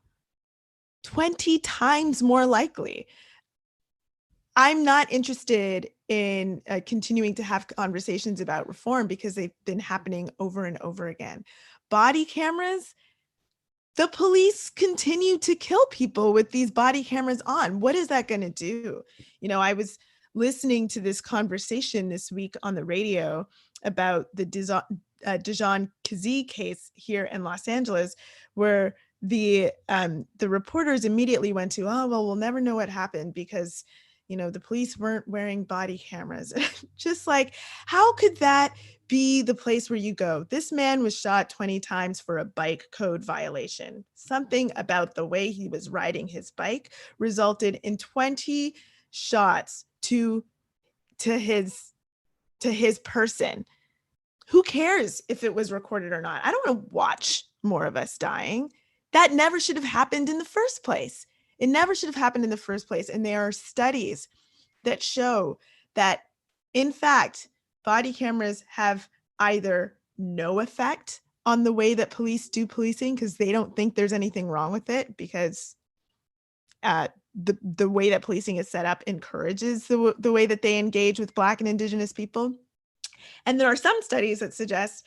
20 times more likely. I'm not interested in continuing to have conversations about reform because they've been happening over and over again. Body cameras, the police continue to kill people with these body cameras on. What is that going to do? You know, I was listening to this conversation this week on the radio about the Dijon Kazee case here in Los Angeles, where the reporters immediately went to, oh, well, we'll never know what happened because, you know, the police weren't wearing body cameras. Just like, how could that be the place where you go? This man was shot 20 times for a bike code violation. Something about the way he was riding his bike resulted in 20 shots to his person. Who cares if it was recorded or not? I don't want to watch more of us dying. That never should have happened in the first place. It never should have happened in the first place. And there are studies that show that, in fact, body cameras have either no effect on the way that police do policing because they don't think there's anything wrong with it, because the way that policing is set up encourages the way that they engage with Black and Indigenous people. And there are some studies that suggest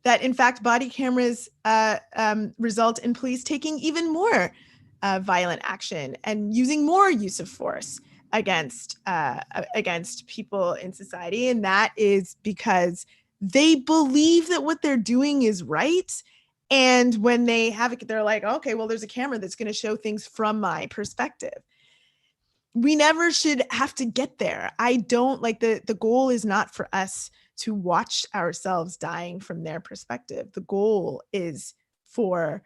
that, in fact, body cameras result in police taking even more violent action and using more use of force against people in society. And that is because they believe that what they're doing is right. And when they have it, they're like, okay, well, there's a camera that's going to show things from my perspective. We never should have to get there. I don't like the goal is not for us to watch ourselves dying from their perspective. The goal is for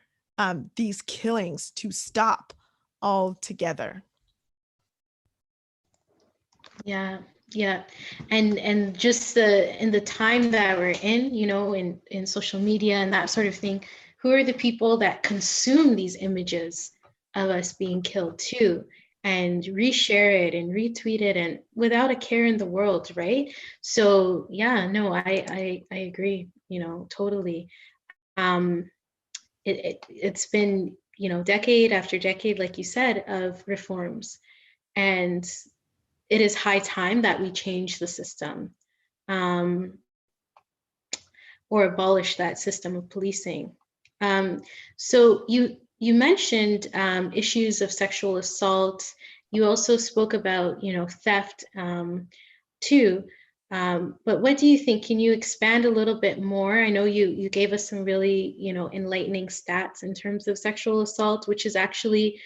these killings to stop altogether. Yeah. And just in the time that we're in, you know, in social media and that sort of thing, who are the people that consume these images of us being killed too? and reshare it and retweet it, and without a care in the world, right? So yeah, no, I agree, totally. It's been, decade after decade, like you said, of reforms, and it is high time that we change the system, or abolish that system of policing. So you mentioned issues of sexual assault. You also spoke about, theft too. But what do you think? Can you expand a little bit more? I know you gave us some really, enlightening stats in terms of sexual assault, which is actually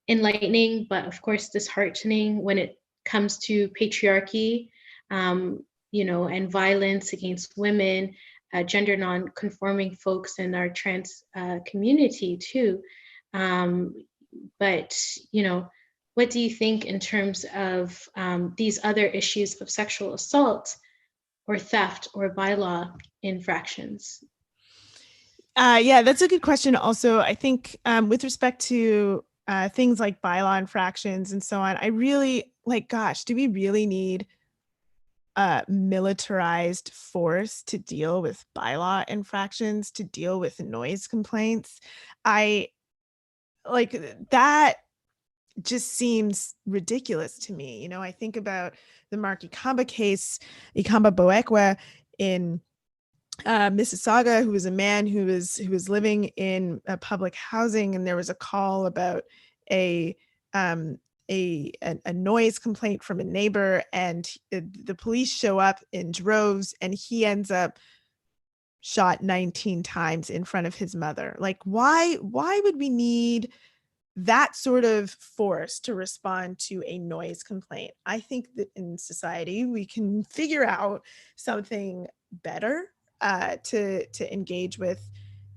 enlightening, but of course disheartening when it comes to patriarchy, and violence against women, gender non-conforming folks, and our trans community too. But what do you think in terms of these other issues of sexual assault or theft or bylaw infractions? Yeah, that's a good question. Also, I think with respect to things like bylaw infractions and so on, I really gosh, do we really need militarized force to deal with bylaw infractions, to deal with noise complaints? I that just seems ridiculous to me. I think about the Mark Ikamba case, Ikamba Boekwa in Mississauga, who was a man who was living in public housing, and there was a call about a noise complaint from a neighbor, and the police show up in droves, and he ends up shot 19 times in front of his mother. Why would we need that sort of force to respond to a noise complaint? I think that in society we can figure out something better to engage with,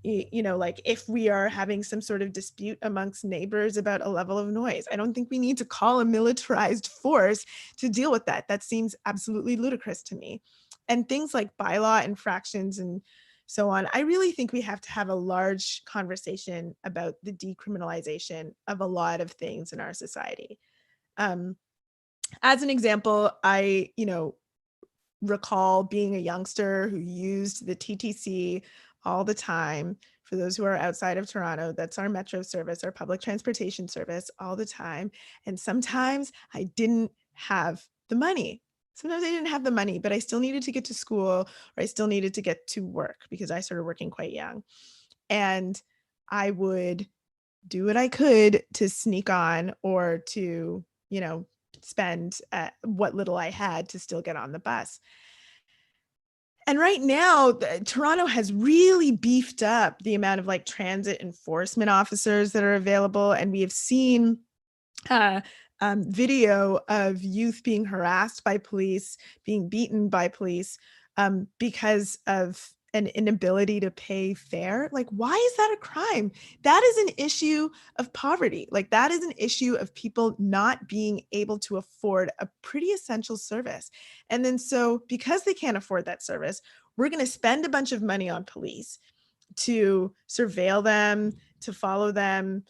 if we are having some sort of dispute amongst neighbors about a level of noise. I don't think we need to call a militarized force to deal with that. That seems absolutely ludicrous to me. And things like bylaw infractions and so on, I really think we have to have a large conversation about the decriminalization of a lot of things in our society. As an example, I, recall being a youngster who used the TTC all the time. For those who are outside of Toronto, that's our metro service, our public transportation service, all the time. And sometimes I didn't have the money. Sometimes I didn't have the money, but I still needed to get to school, or I still needed to get to work because I started working quite young. And I would do what I could to sneak on, or to, spend what little I had to still get on the bus. And right now, Toronto has really beefed up the amount of transit enforcement officers that are available. And we have seen video of youth being harassed by police, being beaten by police because of an inability to pay fare. Why is that a crime? That is an issue of poverty. That is an issue of people not being able to afford a pretty essential service. And then so because they can't afford that service, we're going to spend a bunch of money on police to surveil them, to follow them,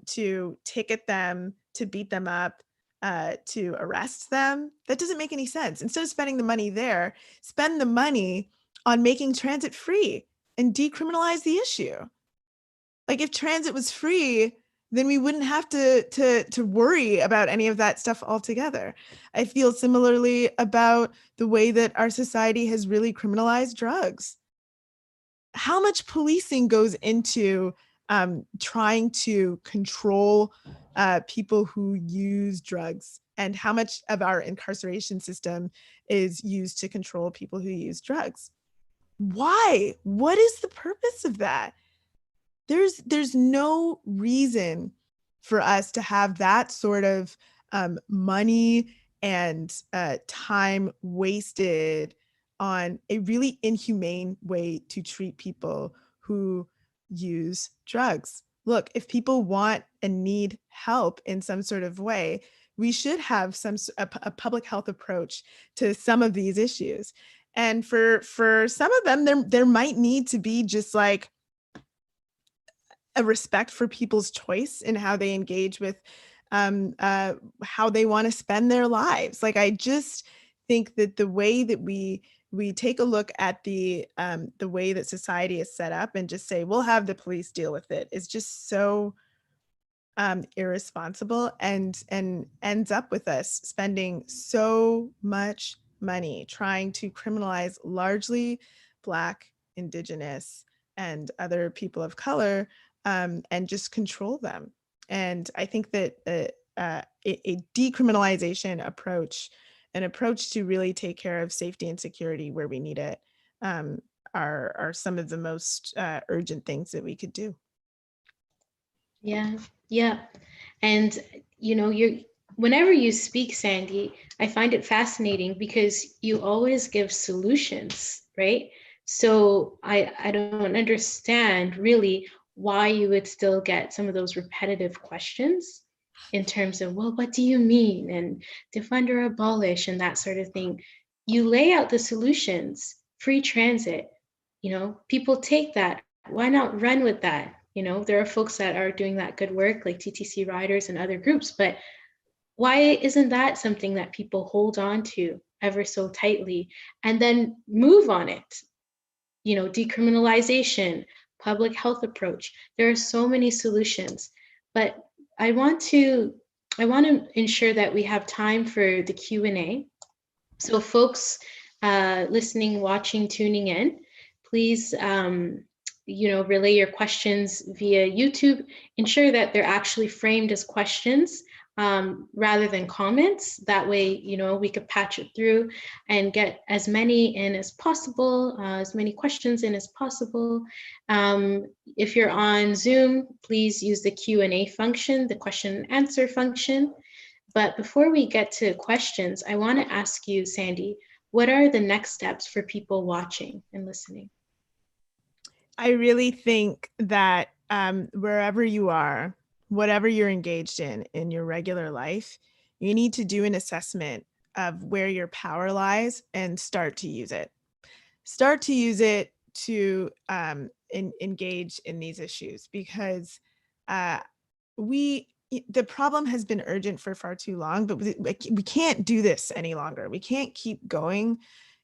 to ticket them, to beat them up, to arrest them. That doesn't make any sense. Instead of spending the money there, spend the money on making transit free and decriminalize the issue. If transit was free, then we wouldn't have to worry about any of that stuff altogether. I feel similarly about the way that our society has really criminalized drugs. How much policing goes into trying to control people who use drugs, and how much of our incarceration system is used to control people who use drugs? Why? What is the purpose of that? There's no reason for us to have that sort of money and time wasted on a really inhumane way to treat people who use drugs. Look, if people want and need help in some sort of way, we should have a public health approach to some of these issues. And for some of them, there might need to be just a respect for people's choice in how they engage with how they want to spend their lives. Like, I just think that the way that we take a look at the way that society is set up and just say, we'll have the police deal with it, is just so irresponsible, and ends up with us spending so much money trying to criminalize largely Black, Indigenous, and other people of color, and just control them. And I think that a decriminalization approach, an approach to really take care of safety and security where we need it, are some of the most urgent things that we could do. Yeah, yeah. And you know, whenever you speak, Sandy, I find it fascinating because you always give solutions, right? So I don't understand really why you would still get some of those repetitive questions in terms of, well, what do you mean? And defund or abolish and that sort of thing. You lay out the solutions, free transit, you know, people take that. Why not run with that? You know, there are folks that are doing that good work like TTC Riders and other groups, but why isn't that something that people hold on to ever so tightly and then move on it? You know, decriminalization, public health approach. There are so many solutions, but I want to ensure that we have time for the Q&A. So folks listening, watching, tuning in, please you know, relay your questions via YouTube. Ensure that they're actually framed as questions rather than comments. That way, you know, we could patch it through and get as many in as possible, as many questions in as possible. If you're on Zoom, please use the Q&A function, the question and answer function. But before we get to questions, I want to ask you, Sandy, what are the next steps for people watching and listening? I really think that wherever you are, whatever you're engaged in your regular life, you need to do an assessment of where your power lies and start to use it. Start to use it to engage in these issues, because the problem has been urgent for far too long, but we can't do this any longer. We can't keep going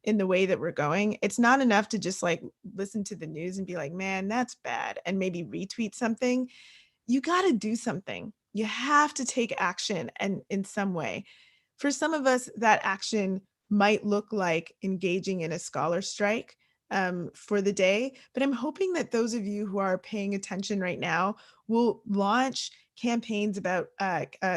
in the way that we're going. It's not enough to just like listen to the news and be like, man, that's bad, and maybe retweet something. You got to do something. You have to take action, and in some way. For some of us, that action might look like engaging in a scholar strike for the day, but I'm hoping that those of you who are paying attention right now will launch campaigns about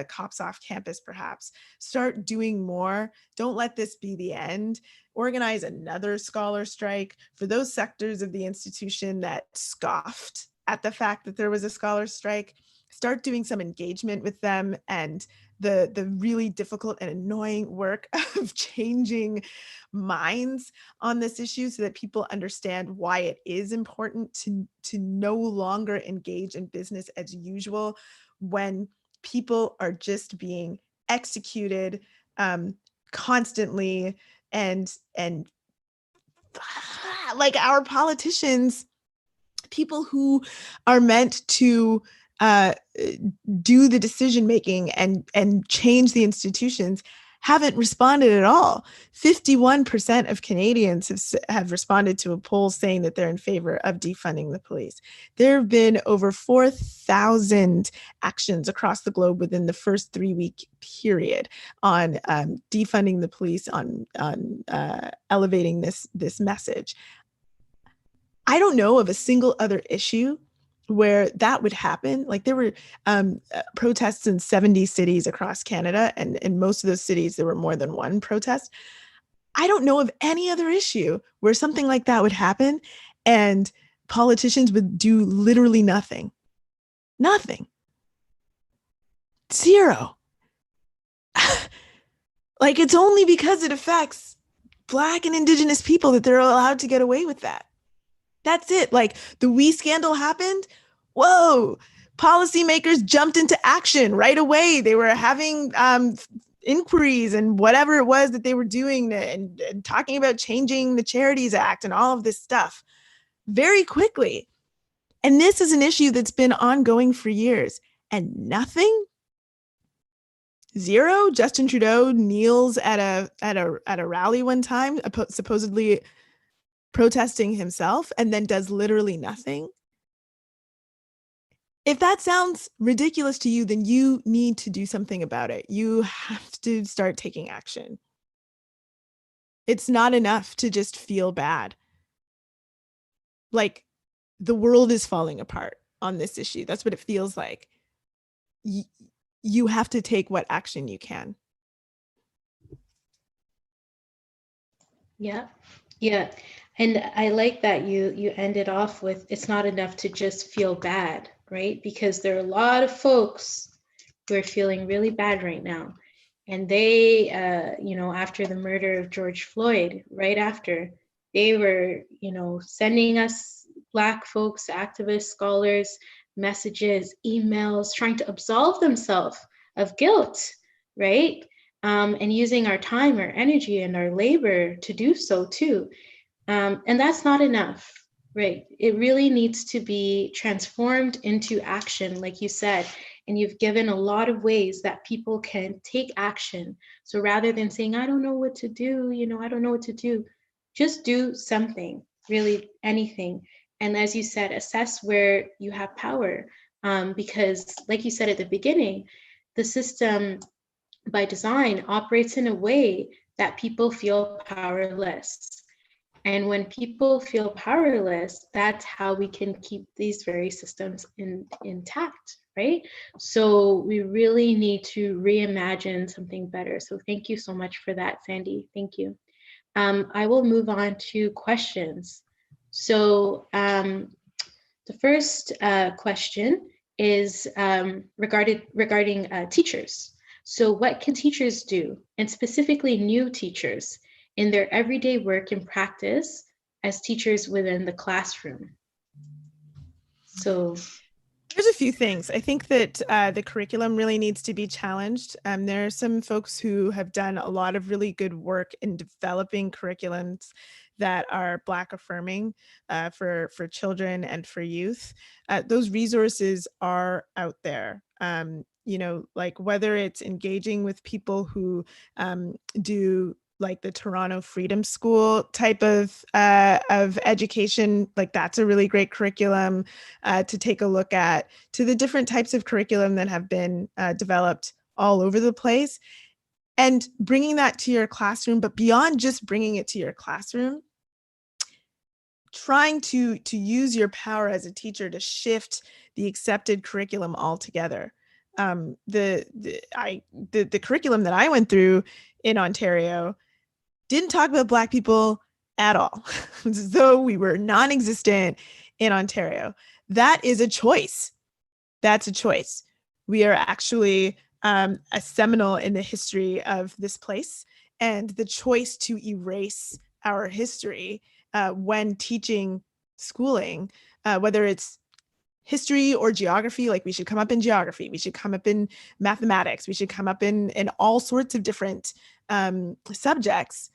cops off campus, perhaps. Start doing more. Don't let this be the end. Organize another scholar strike for those sectors of the institution that scoffed at the fact that there was a scholar strike. Start doing some engagement with them and the really difficult and annoying work of changing minds on this issue so that people understand why it is important to no longer engage in business as usual when people are just being executed constantly, and like our politicians, people who are meant to do the decision making and change the institutions, haven't responded at all. 51% of Canadians have responded to a poll saying that they're in favor of defunding the police. There have been over 4,000 actions across the globe within the first 3-week period on defunding the police, on elevating this message. I don't know of a single other issue where that would happen. Like there were protests in 70 cities across Canada, and in most of those cities, there were more than one protest. I don't know of any other issue where something like that would happen and politicians would do literally nothing. Nothing. Zero. Like it's only because it affects Black and Indigenous people that they're allowed to get away with that. That's it. Like the WE scandal happened. Whoa, policymakers jumped into action right away. They were having inquiries and whatever it was that they were doing and talking about changing the Charities Act and all of this stuff very quickly. And this is an issue that's been ongoing for years, and nothing. Zero. Justin Trudeau kneels at a rally one time, supposedly protesting himself, and then does literally nothing. If that sounds ridiculous to you, then you need to do something about it. You have to start taking action. It's not enough to just feel bad. Like the world is falling apart on this issue. That's what it feels like. You have to take what action you can. Yeah, yeah. And I like that you ended off with, it's not enough to just feel bad, right? Because there are a lot of folks who are feeling really bad right now. And they, after the murder of George Floyd, right after, they were, sending us Black folks, activists, scholars, messages, emails, trying to absolve themselves of guilt, right? And using our time, our energy, and our labor to do so too. And that's not enough, right? It really needs to be transformed into action, like you said. And you've given a lot of ways that people can take action. So rather than saying, I don't know what to do, I don't know what to do, just do something, really anything. And as you said, assess where you have power. Because like you said at the beginning, the system by design operates in a way that people feel powerless. And when people feel powerless, that's how we can keep these very systems intact, right? So we really need to reimagine something better. So thank you so much for that, Sandy. Thank you. I will move on to questions. So the first question is regarding teachers. So what can teachers do, and specifically new teachers, in their everyday work and practice as teachers within the classroom? So there's a few things. I think that the curriculum really needs to be challenged. There are some folks who have done a lot of really good work in developing curriculums that are Black affirming for children and for youth. Those resources are out there. Like whether it's engaging with people who do like the Toronto Freedom School type of education, like that's a really great curriculum to take a look at, to the different types of curriculum that have been developed all over the place, and bringing that to your classroom. But beyond just bringing it to your classroom, trying to use your power as a teacher to shift the accepted curriculum altogether. The curriculum that I went through in Ontario didn't talk about Black people at all, as though we were non-existent in Ontario. That is a choice. That's a choice. We are actually a seminal in the history of this place, and the choice to erase our history when teaching schooling, whether it's history or geography, like we should come up in geography, we should come up in mathematics, we should come up in all sorts of different subjects.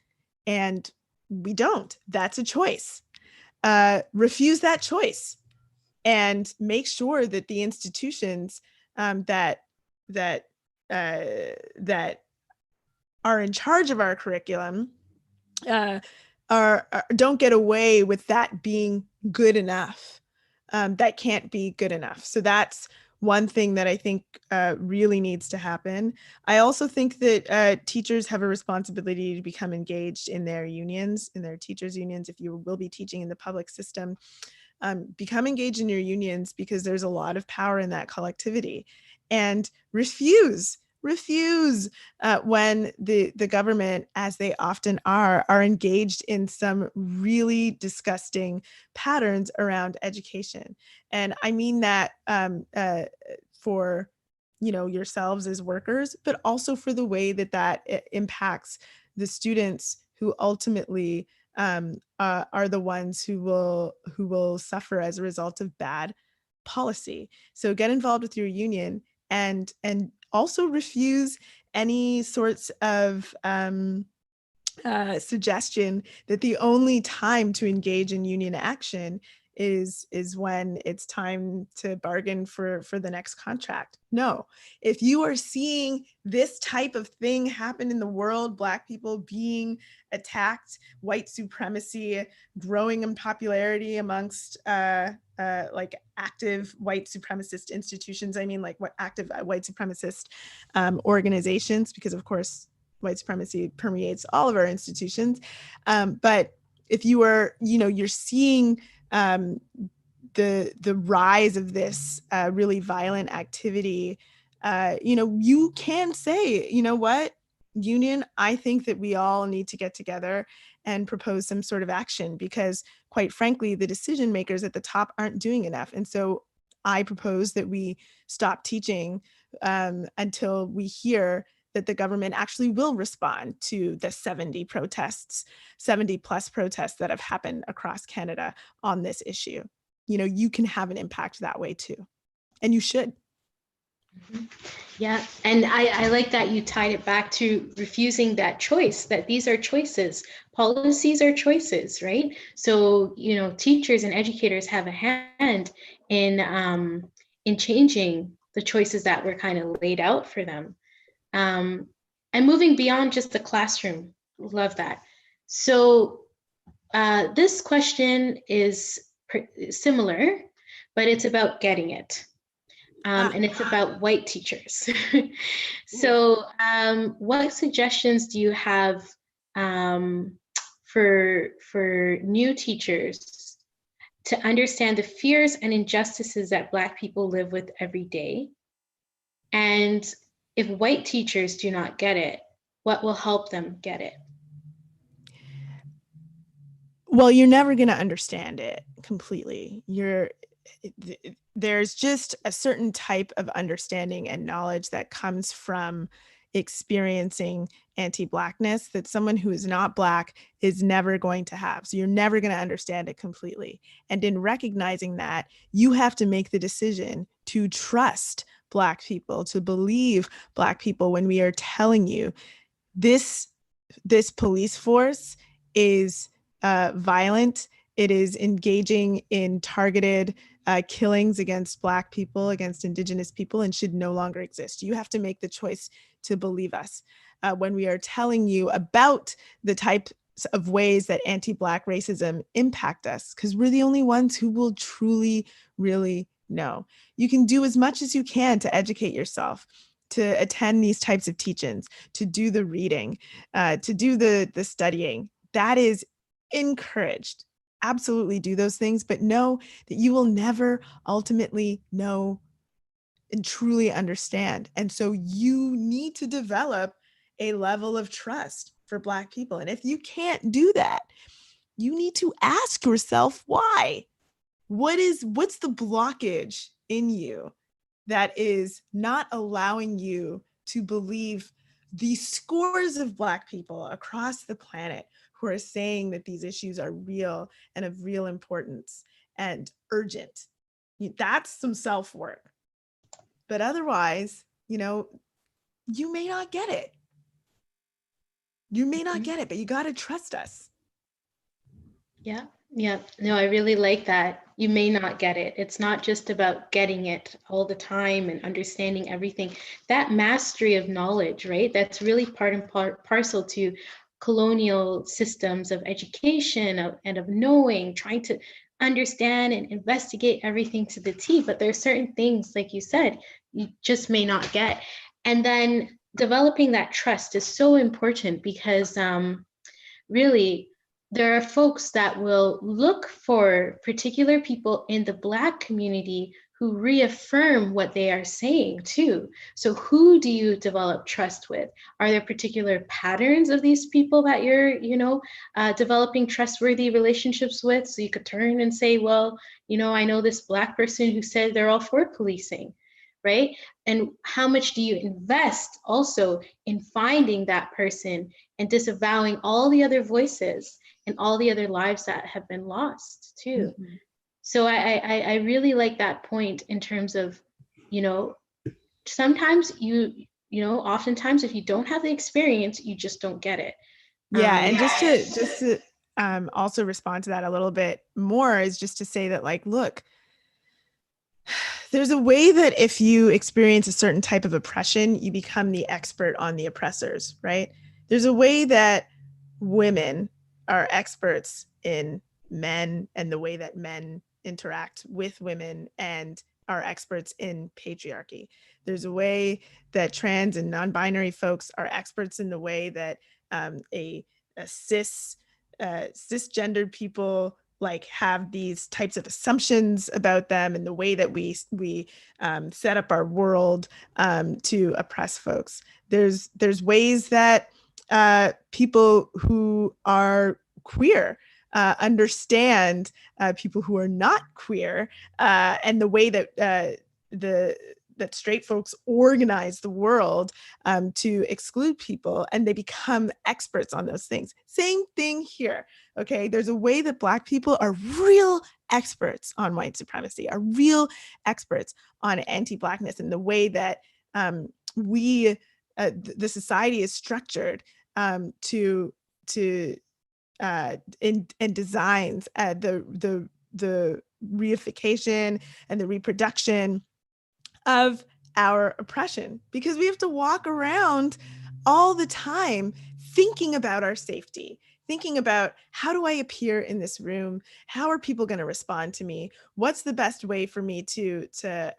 And we don't. That's a choice. Refuse that choice and make sure that the institutions that are in charge of our curriculum don't get away with that being good enough. That can't be good enough. So that's one thing that I think really needs to happen. I also think that teachers have a responsibility to become engaged in their unions, in their teachers' unions. If you will be teaching in the public system, become engaged in your unions, because there's a lot of power in that collectivity. And refuse when the government, as they often are engaged in some really disgusting patterns around education. And I mean that for yourselves as workers, but also for the way that impacts the students who ultimately are the ones who will suffer as a result of bad policy. So get involved with your union, and also refuse any sorts of suggestion that the only time to engage in union action is when it's time to bargain for the next contract. No, if you are seeing this type of thing happen in the world, Black people being attacked, white supremacy growing in popularity amongst like active white supremacist institutions, I mean like what active white supremacist organizations, because of course white supremacy permeates all of our institutions. But if you are, you're seeing the rise of this really violent activity, you can say, you know what, union, I think that we all need to get together and propose some sort of action, because quite frankly, the decision makers at the top aren't doing enough. And so I propose that we stop teaching until we hear that the government actually will respond to the 70 plus protests that have happened across Canada on this issue. You can have an impact that way too, and you should. Yeah, and I like that you tied it back to refusing that choice, that these are choices. Policies are choices, right? So, teachers and educators have a hand in changing the choices that were kind of laid out for them. And moving beyond just the classroom. Love that. So this question is similar, but it's about getting it. And it's about white teachers. So what suggestions do you have for new teachers to understand the fears and injustices that Black people live with every day? And if white teachers do not get it, what will help them get it? Well, you're never going to understand it completely. There's just a certain type of understanding and knowledge that comes from experiencing anti-Blackness that someone who is not Black is never going to have. So you're never going to understand it completely. And in recognizing that, you have to make the decision to trust Black people, to believe Black people when we are telling you this police force is violent. It is engaging in targeted killings against Black people, against Indigenous people, and should no longer exist. You have to make the choice to believe us when we are telling you about the types of ways that anti-Black racism impact us, because we're the only ones who will truly, really know. You can do as much as you can to educate yourself, to attend these types of teach-ins, to do the reading, to do the studying. That is encouraged. Absolutely do those things, but know that you will never ultimately know and truly understand. And so you need to develop a level of trust for Black people. And if you can't do that, you need to ask yourself why. What's the blockage in you that is not allowing you to believe the scores of Black people across the planet who are saying that these issues are real and of real importance and urgent? That's some self-work. But otherwise, you may not get it. You may not get it, but you got to trust us. Yeah. No, I really like that. You may not get it. It's not just about getting it all the time and understanding everything. That mastery of knowledge, right? That's really part and parcel to colonial systems of education and of knowing, trying to understand and investigate everything to the T. But there are certain things, like you said, you just may not get. And then developing that trust is so important, because really, there are folks that will look for particular people in the Black community who reaffirm what they are saying too. So who do you develop trust with? Are there particular patterns of these people that you're, developing trustworthy relationships with? So you could turn and say, well, I know this Black person who said they're all for policing, right? And how much do you invest also in finding that person and disavowing all the other voices and all the other lives that have been lost too? Mm-hmm. So I really like that point in terms of, sometimes oftentimes if you don't have the experience, you just don't get it. Yeah, and just to also respond to that a little bit more is just to say that, like, look, there's a way that if you experience a certain type of oppression, you become the expert on the oppressors, right? There's a way that women are experts in men and the way that men interact with women and are experts in patriarchy. There's a way that trans and non-binary folks are experts in the way that a cisgendered people like have these types of assumptions about them and the way that we set up our world to oppress folks. There's ways that people who are queer understand people who are not queer, and the way that that straight folks organize the world to exclude people, and they become experts on those things. Same thing here. Okay, there's a way that Black people are real experts on white supremacy, are real experts on anti-Blackness, and the way that the society is structured to and designs the reification and the reproduction of our oppression, because we have to walk around all the time thinking about our safety, thinking about how do I appear in this room? How are people going to respond to me? What's the best way for me to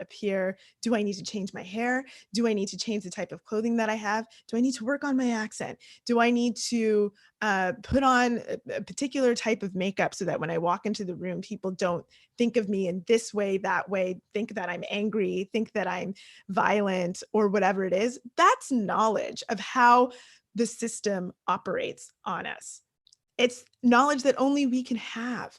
appear? Do I need to change my hair? Do I need to change the type of clothing that I have? Do I need to work on my accent? Do I need to put on a particular type of makeup so that when I walk into the room, people don't think of me in this way, that way, think that I'm angry, think that I'm violent, or whatever it is? That's knowledge of how the system operates on us. It's knowledge that only we can have.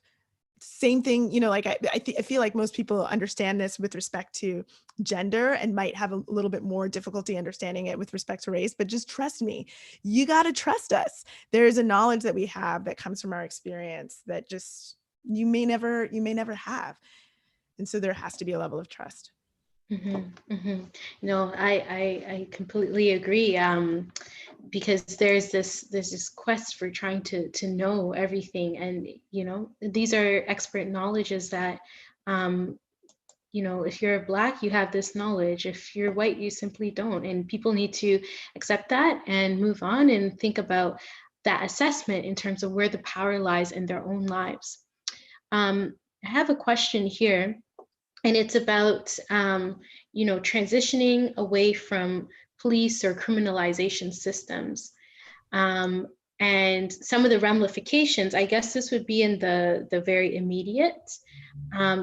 Same thing, you know, like I feel like most people understand this with respect to gender and might have a little bit more difficulty understanding it with respect to race, but just trust me, you got to trust us. There is a knowledge that we have that comes from our experience that just you may never have. And so there has to be a level of trust. No, I completely agree. Because there's this quest for trying to know everything, and you know, these are expert knowledges that you know, if you're Black, you have this knowledge. If you're white, you simply don't, and people need to accept that and move on and think about that assessment in terms of where the power lies in their own lives. I have a question here, and it's about you know, transitioning away from police or criminalization systems, and some of the ramifications. I guess this would be in the very immediate.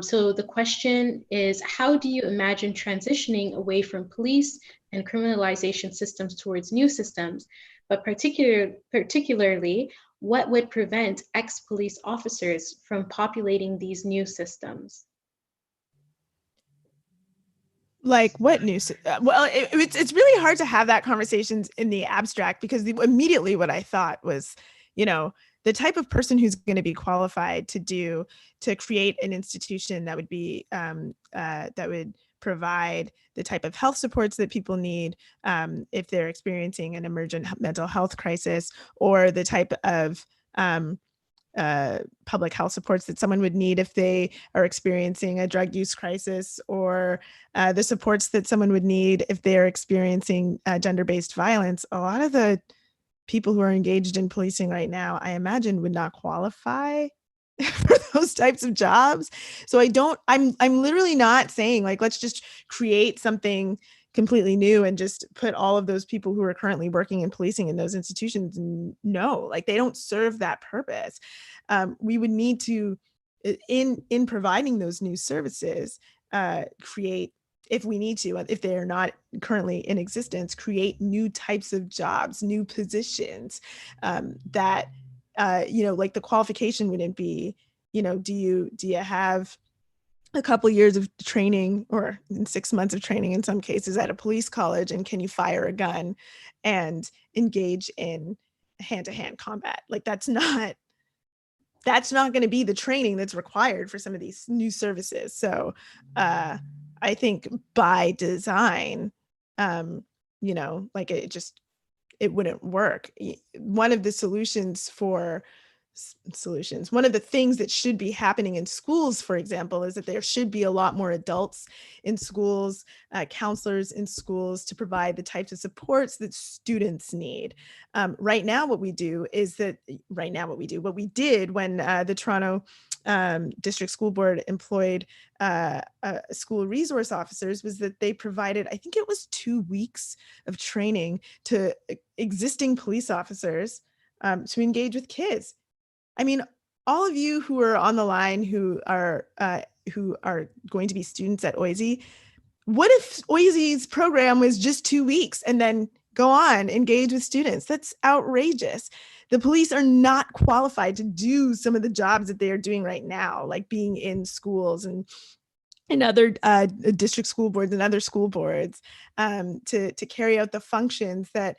So the question is, how do you imagine transitioning away from police and criminalization systems towards new systems, but particularly, what would prevent ex-police officers from populating these new systems? Like what news? Well, it's really hard to have that conversations in the abstract, because immediately what I thought was, you know, the type of person who's going to be qualified to create an institution that would be that would provide the type of health supports that people need if they're experiencing an emergent mental health crisis, or the type of public health supports that someone would need if they are experiencing a drug use crisis, or the supports that someone would need if they're experiencing gender-based violence. A lot of the people who are engaged in policing right now, I imagine, would not qualify for those types of jobs. So I'm literally not saying like, let's just create something completely new and just put all of those people who are currently working in policing in those institutions. No, like they don't serve that purpose. We would need to, in providing those new services, create, if we need to, if they are not currently in existence, create new types of jobs, new positions that, you know, like the qualification wouldn't be, you know, do you have a couple of years of training, or 6 months of training in some cases at a police college, and can you fire a gun and engage in hand-to-hand combat? Like that's not going to be the training that's required for some of these new services. So I think by design, you know, like it wouldn't work. One of the solutions for solutions. One of the things that should be happening in schools, for example, is that there should be a lot more adults in schools, counselors in schools, to provide the types of supports that students need. Right now, what we did when the Toronto District School Board employed school resource officers was that they provided, I think it was 2 weeks of training to existing police officers to engage with kids. I mean, all of you who are on the line who are going to be students at OISE, what if OISE's program was just 2 weeks and then go on, engage with students? That's outrageous. The police are not qualified to do some of the jobs that they are doing right now, like being in schools and in other district school boards and other school boards, to carry out the functions that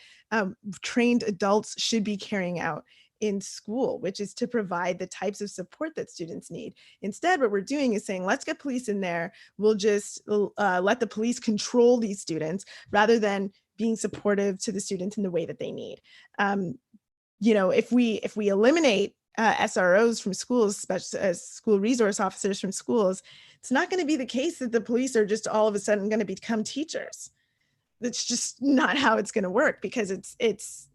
trained adults should be carrying out in school, which is to provide the types of support that students need. Instead, what we're doing is saying, let's get police in there. We'll just let the police control these students rather than being supportive to the students in the way that they need. If we eliminate SROs from schools, especially as school resource officers from schools, it's not going to be the case that the police are just all of a sudden going to become teachers. That's just not how it's going to work, because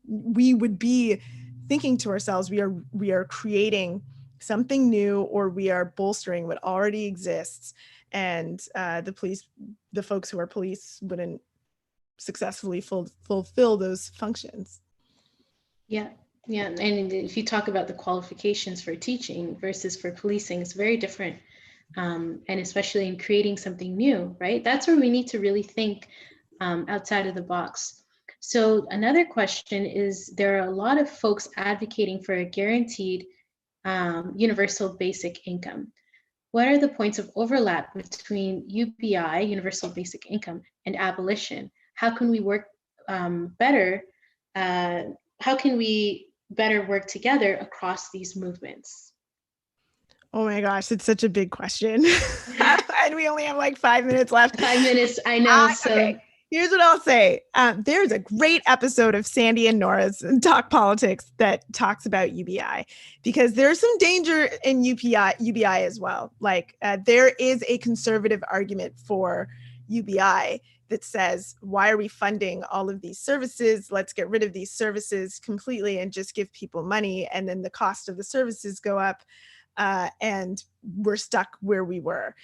we would be thinking to ourselves, we are creating something new, or we are bolstering what already exists, and the folks who are police wouldn't successfully fulfill those functions. Yeah, and if you talk about the qualifications for teaching versus for policing, it's very different, and especially in creating something new, right? That's where we need to really think outside of the box. So another question is, there are a lot of folks advocating for a guaranteed universal basic income. What are the points of overlap between UBI, universal basic income, and abolition? How can we work better? How can we better work together across these movements? Oh my gosh, it's such a big question. And we only have like 5 minutes left. 5 minutes, I know. Okay. Here's what I'll say. There's a great episode of Sandy and Nora's Talk Politics that talks about UBI, because there's some danger in UBI as well. Like there is a conservative argument for UBI that says, why are we funding all of these services? Let's get rid of these services completely and just give people money. And then the cost of the services go up and we're stuck where we were.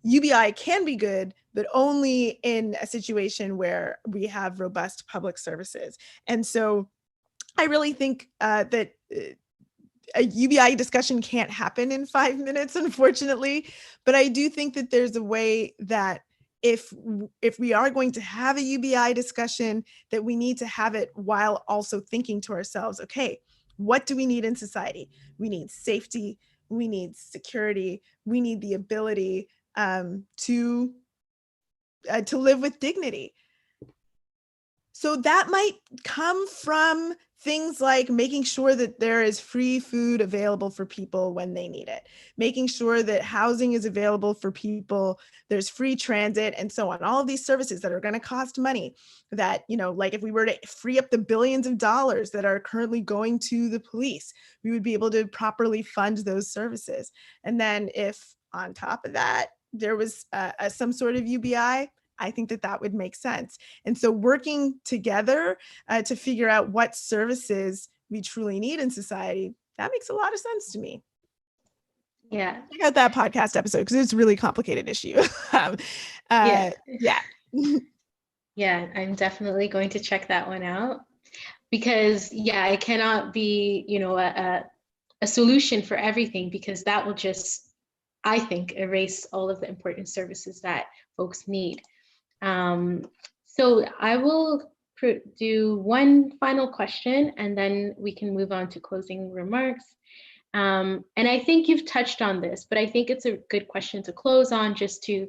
UBI can be good, but only in a situation where we have robust public services. And so I really think that a UBI discussion can't happen in 5 minutes, unfortunately. But I do think that there's a way that if we are going to have a UBI discussion, that we need to have it while also thinking to ourselves, okay, what do we need in society? We need safety, we need security, we need the ability to live with dignity. So that might come from things like making sure that there is free food available for people when they need it, making sure that housing is available for people, there's free transit, and so on. All of these services that are going to cost money, that, like if we were to free up the billions of dollars that are currently going to the police, we would be able to properly fund those services. And then if on top of that, there was some sort of UBI, I think that would make sense. And so working together to figure out what services we truly need in society, that makes a lot of sense to me. Yeah. Check out that podcast episode because it's a really complicated issue. Yeah. Yeah, I'm definitely going to check that one out, because it cannot be, a solution for everything, because that will just, I think, erase all of the important services that folks need. So I will do one final question, and then we can move on to closing remarks. And I think you've touched on this, but I think it's a good question to close on, just to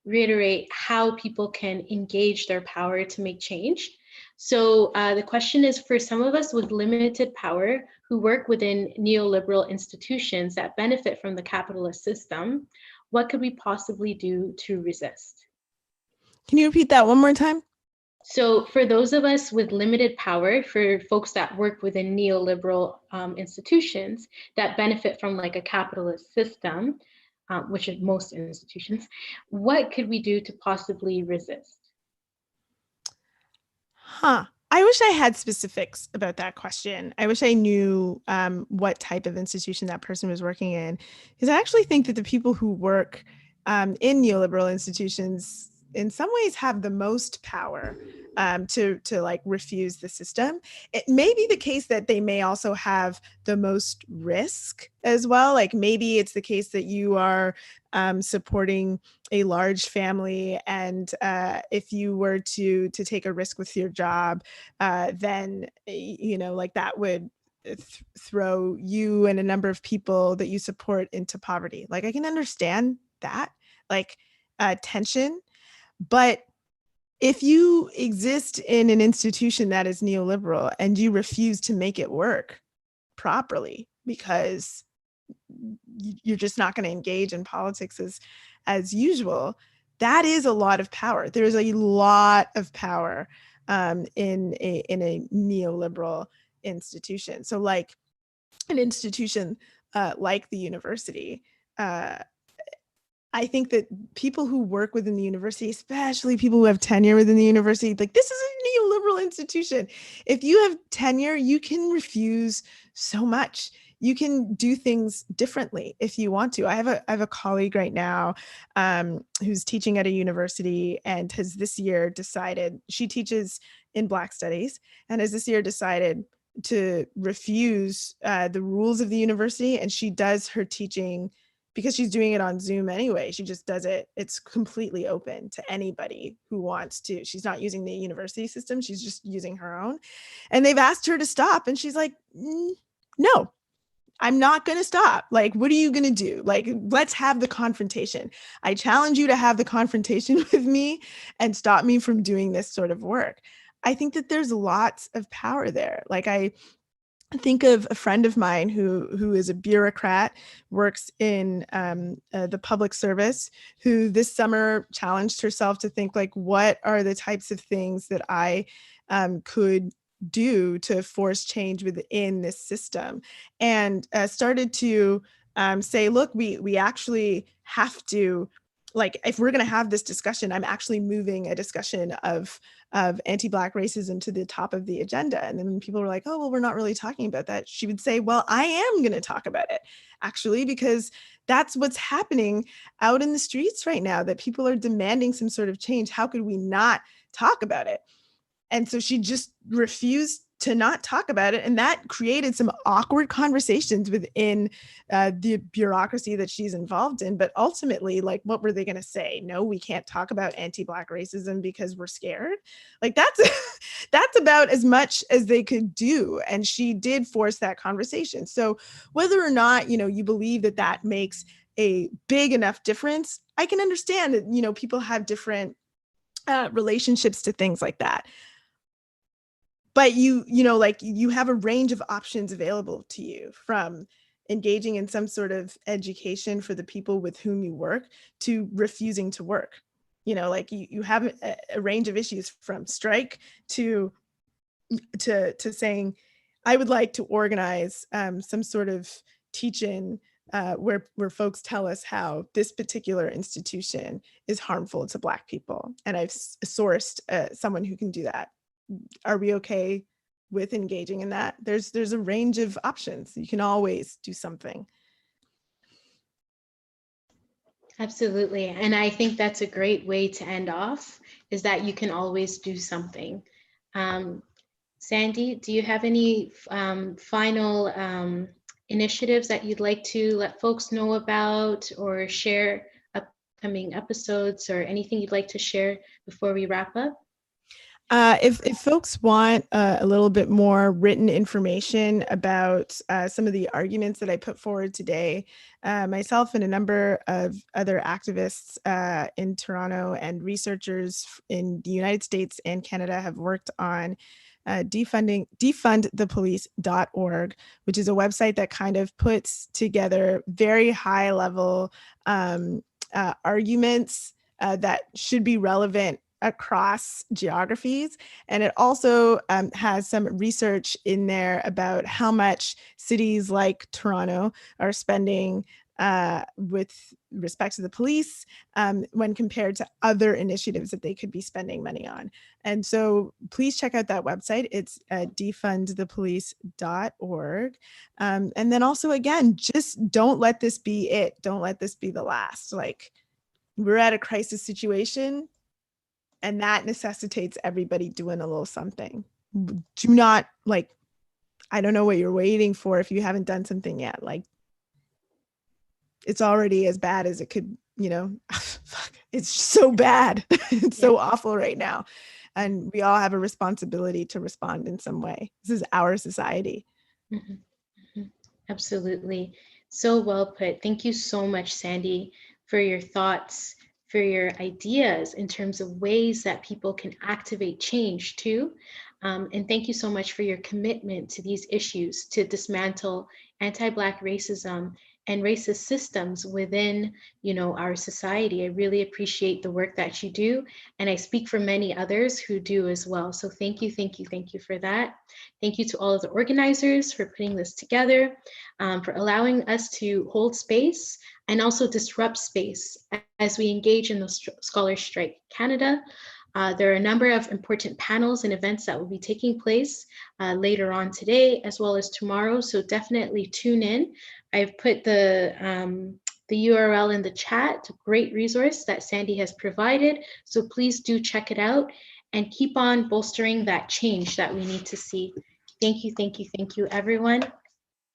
reiterate how people can engage their power to make change. So the question is, for some of us with limited power who work within neoliberal institutions that benefit from the capitalist system, what could we possibly do to resist? Can you repeat that one more time? So for those of us with limited power, for folks that work within neoliberal institutions that benefit from like a capitalist system, which is most institutions, what could we do to possibly resist? Huh. I wish I had specifics about that question. I wish I knew what type of institution that person was working in, because I actually think that the people who work in neoliberal institutions in some ways have the most power to like refuse the system. It may be the case that they may also have the most risk as well. Like maybe it's the case that you are supporting a large family, and if you were to take a risk with your job, then you know, like that would throw you and a number of people that you support into poverty. Like I can understand that, like tension, but if you exist in an institution that is neoliberal and you refuse to make it work properly because you're just not going to engage in politics as usual, that is a lot of power. There's a lot of power in a neoliberal institution. So like an institution like the university, I think that people who work within the university, especially people who have tenure within the university, like this is a neoliberal institution. If you have tenure, you can refuse so much. You can do things differently if you want to. I have a colleague right now who's teaching at a university and has this year decided, she teaches in Black studies, and has this year decided to refuse the rules of the university, and she does her teaching because she's doing it on Zoom anyway. She just does it. It's completely open to anybody who wants to. She's not using the university system. She's just using her own. And they've asked her to stop. And she's like, no, I'm not going to stop. Like, what are you going to do? Like, let's have the confrontation. I challenge you to have the confrontation with me and stop me from doing this sort of work. I think that there's lots of power there. Like I think of a friend of mine who is a bureaucrat, works in the public service, who this summer challenged herself to think like, what are the types of things that I could do to force change within this system, and started to say, look, we actually have to, like, if we're going to have this discussion, I'm actually moving a discussion of anti-Black racism to the top of the agenda. And then people were like, oh, well, we're not really talking about that. She would say, well, I am going to talk about it, actually, because that's what's happening out in the streets right now, that people are demanding some sort of change. How could we not talk about it? And so she just refused to not talk about it. And that created some awkward conversations within the bureaucracy that she's involved in. But ultimately, like, what were they going to say? No, we can't talk about anti-Black racism because we're scared. Like that's about as much as they could do. And she did force that conversation. So whether or not, you know, you believe that that makes a big enough difference, I can understand that, you know, people have different relationships to things like that. But you know, like you have a range of options available to you, from engaging in some sort of education for the people with whom you work to refusing to work. You know, like you have a range of issues, from strike to saying, I would like to organize some sort of teach-in where folks tell us how this particular institution is harmful to Black people. And I've sourced someone who can do that. Are we okay with engaging in that? There's a range of options. You can always do something. Absolutely. And I think that's a great way to end off, is that you can always do something. Sandy, do you have any final initiatives that you'd like to let folks know about, or share upcoming episodes, or anything you'd like to share before we wrap up? If folks want a little bit more written information about some of the arguments that I put forward today, myself and a number of other activists in Toronto and researchers in the United States and Canada have worked on defundthepolice.org, which is a website that kind of puts together very high level arguments that should be relevant across geographies. And it also has some research in there about how much cities like Toronto are spending with respect to the police when compared to other initiatives that they could be spending money on. And so please check out that website. It's defundthepolice.org. And then also, again, just don't let this be it. Don't let this be the last. Like, we're at a crisis situation, and that necessitates everybody doing a little something. Do not, like, I don't know what you're waiting for if you haven't done something yet. Like, it's already as bad as it could, you know, it's so bad. It's so awful right now. And we all have a responsibility to respond in some way. This is our society. Mm-hmm. Mm-hmm. Absolutely. So well put. Thank you so much, Sandy, for your thoughts, for your ideas in terms of ways that people can activate change too. And thank you so much for your commitment to these issues, to dismantle anti-Black racism and racist systems within, you know, our society. I really appreciate the work that you do, and I speak for many others who do as well. So thank you, thank you, thank you for that. Thank you to all of the organizers for putting this together, for allowing us to hold space and also disrupt space as we engage in the Scholars Strike Canada. There are a number of important panels and events that will be taking place later on today as well as tomorrow, so definitely tune in. I've put the URL in the chat, great resource that Sandy has provided, so please do check it out and keep on bolstering that change that we need to see. Thank you, thank you, thank you, everyone.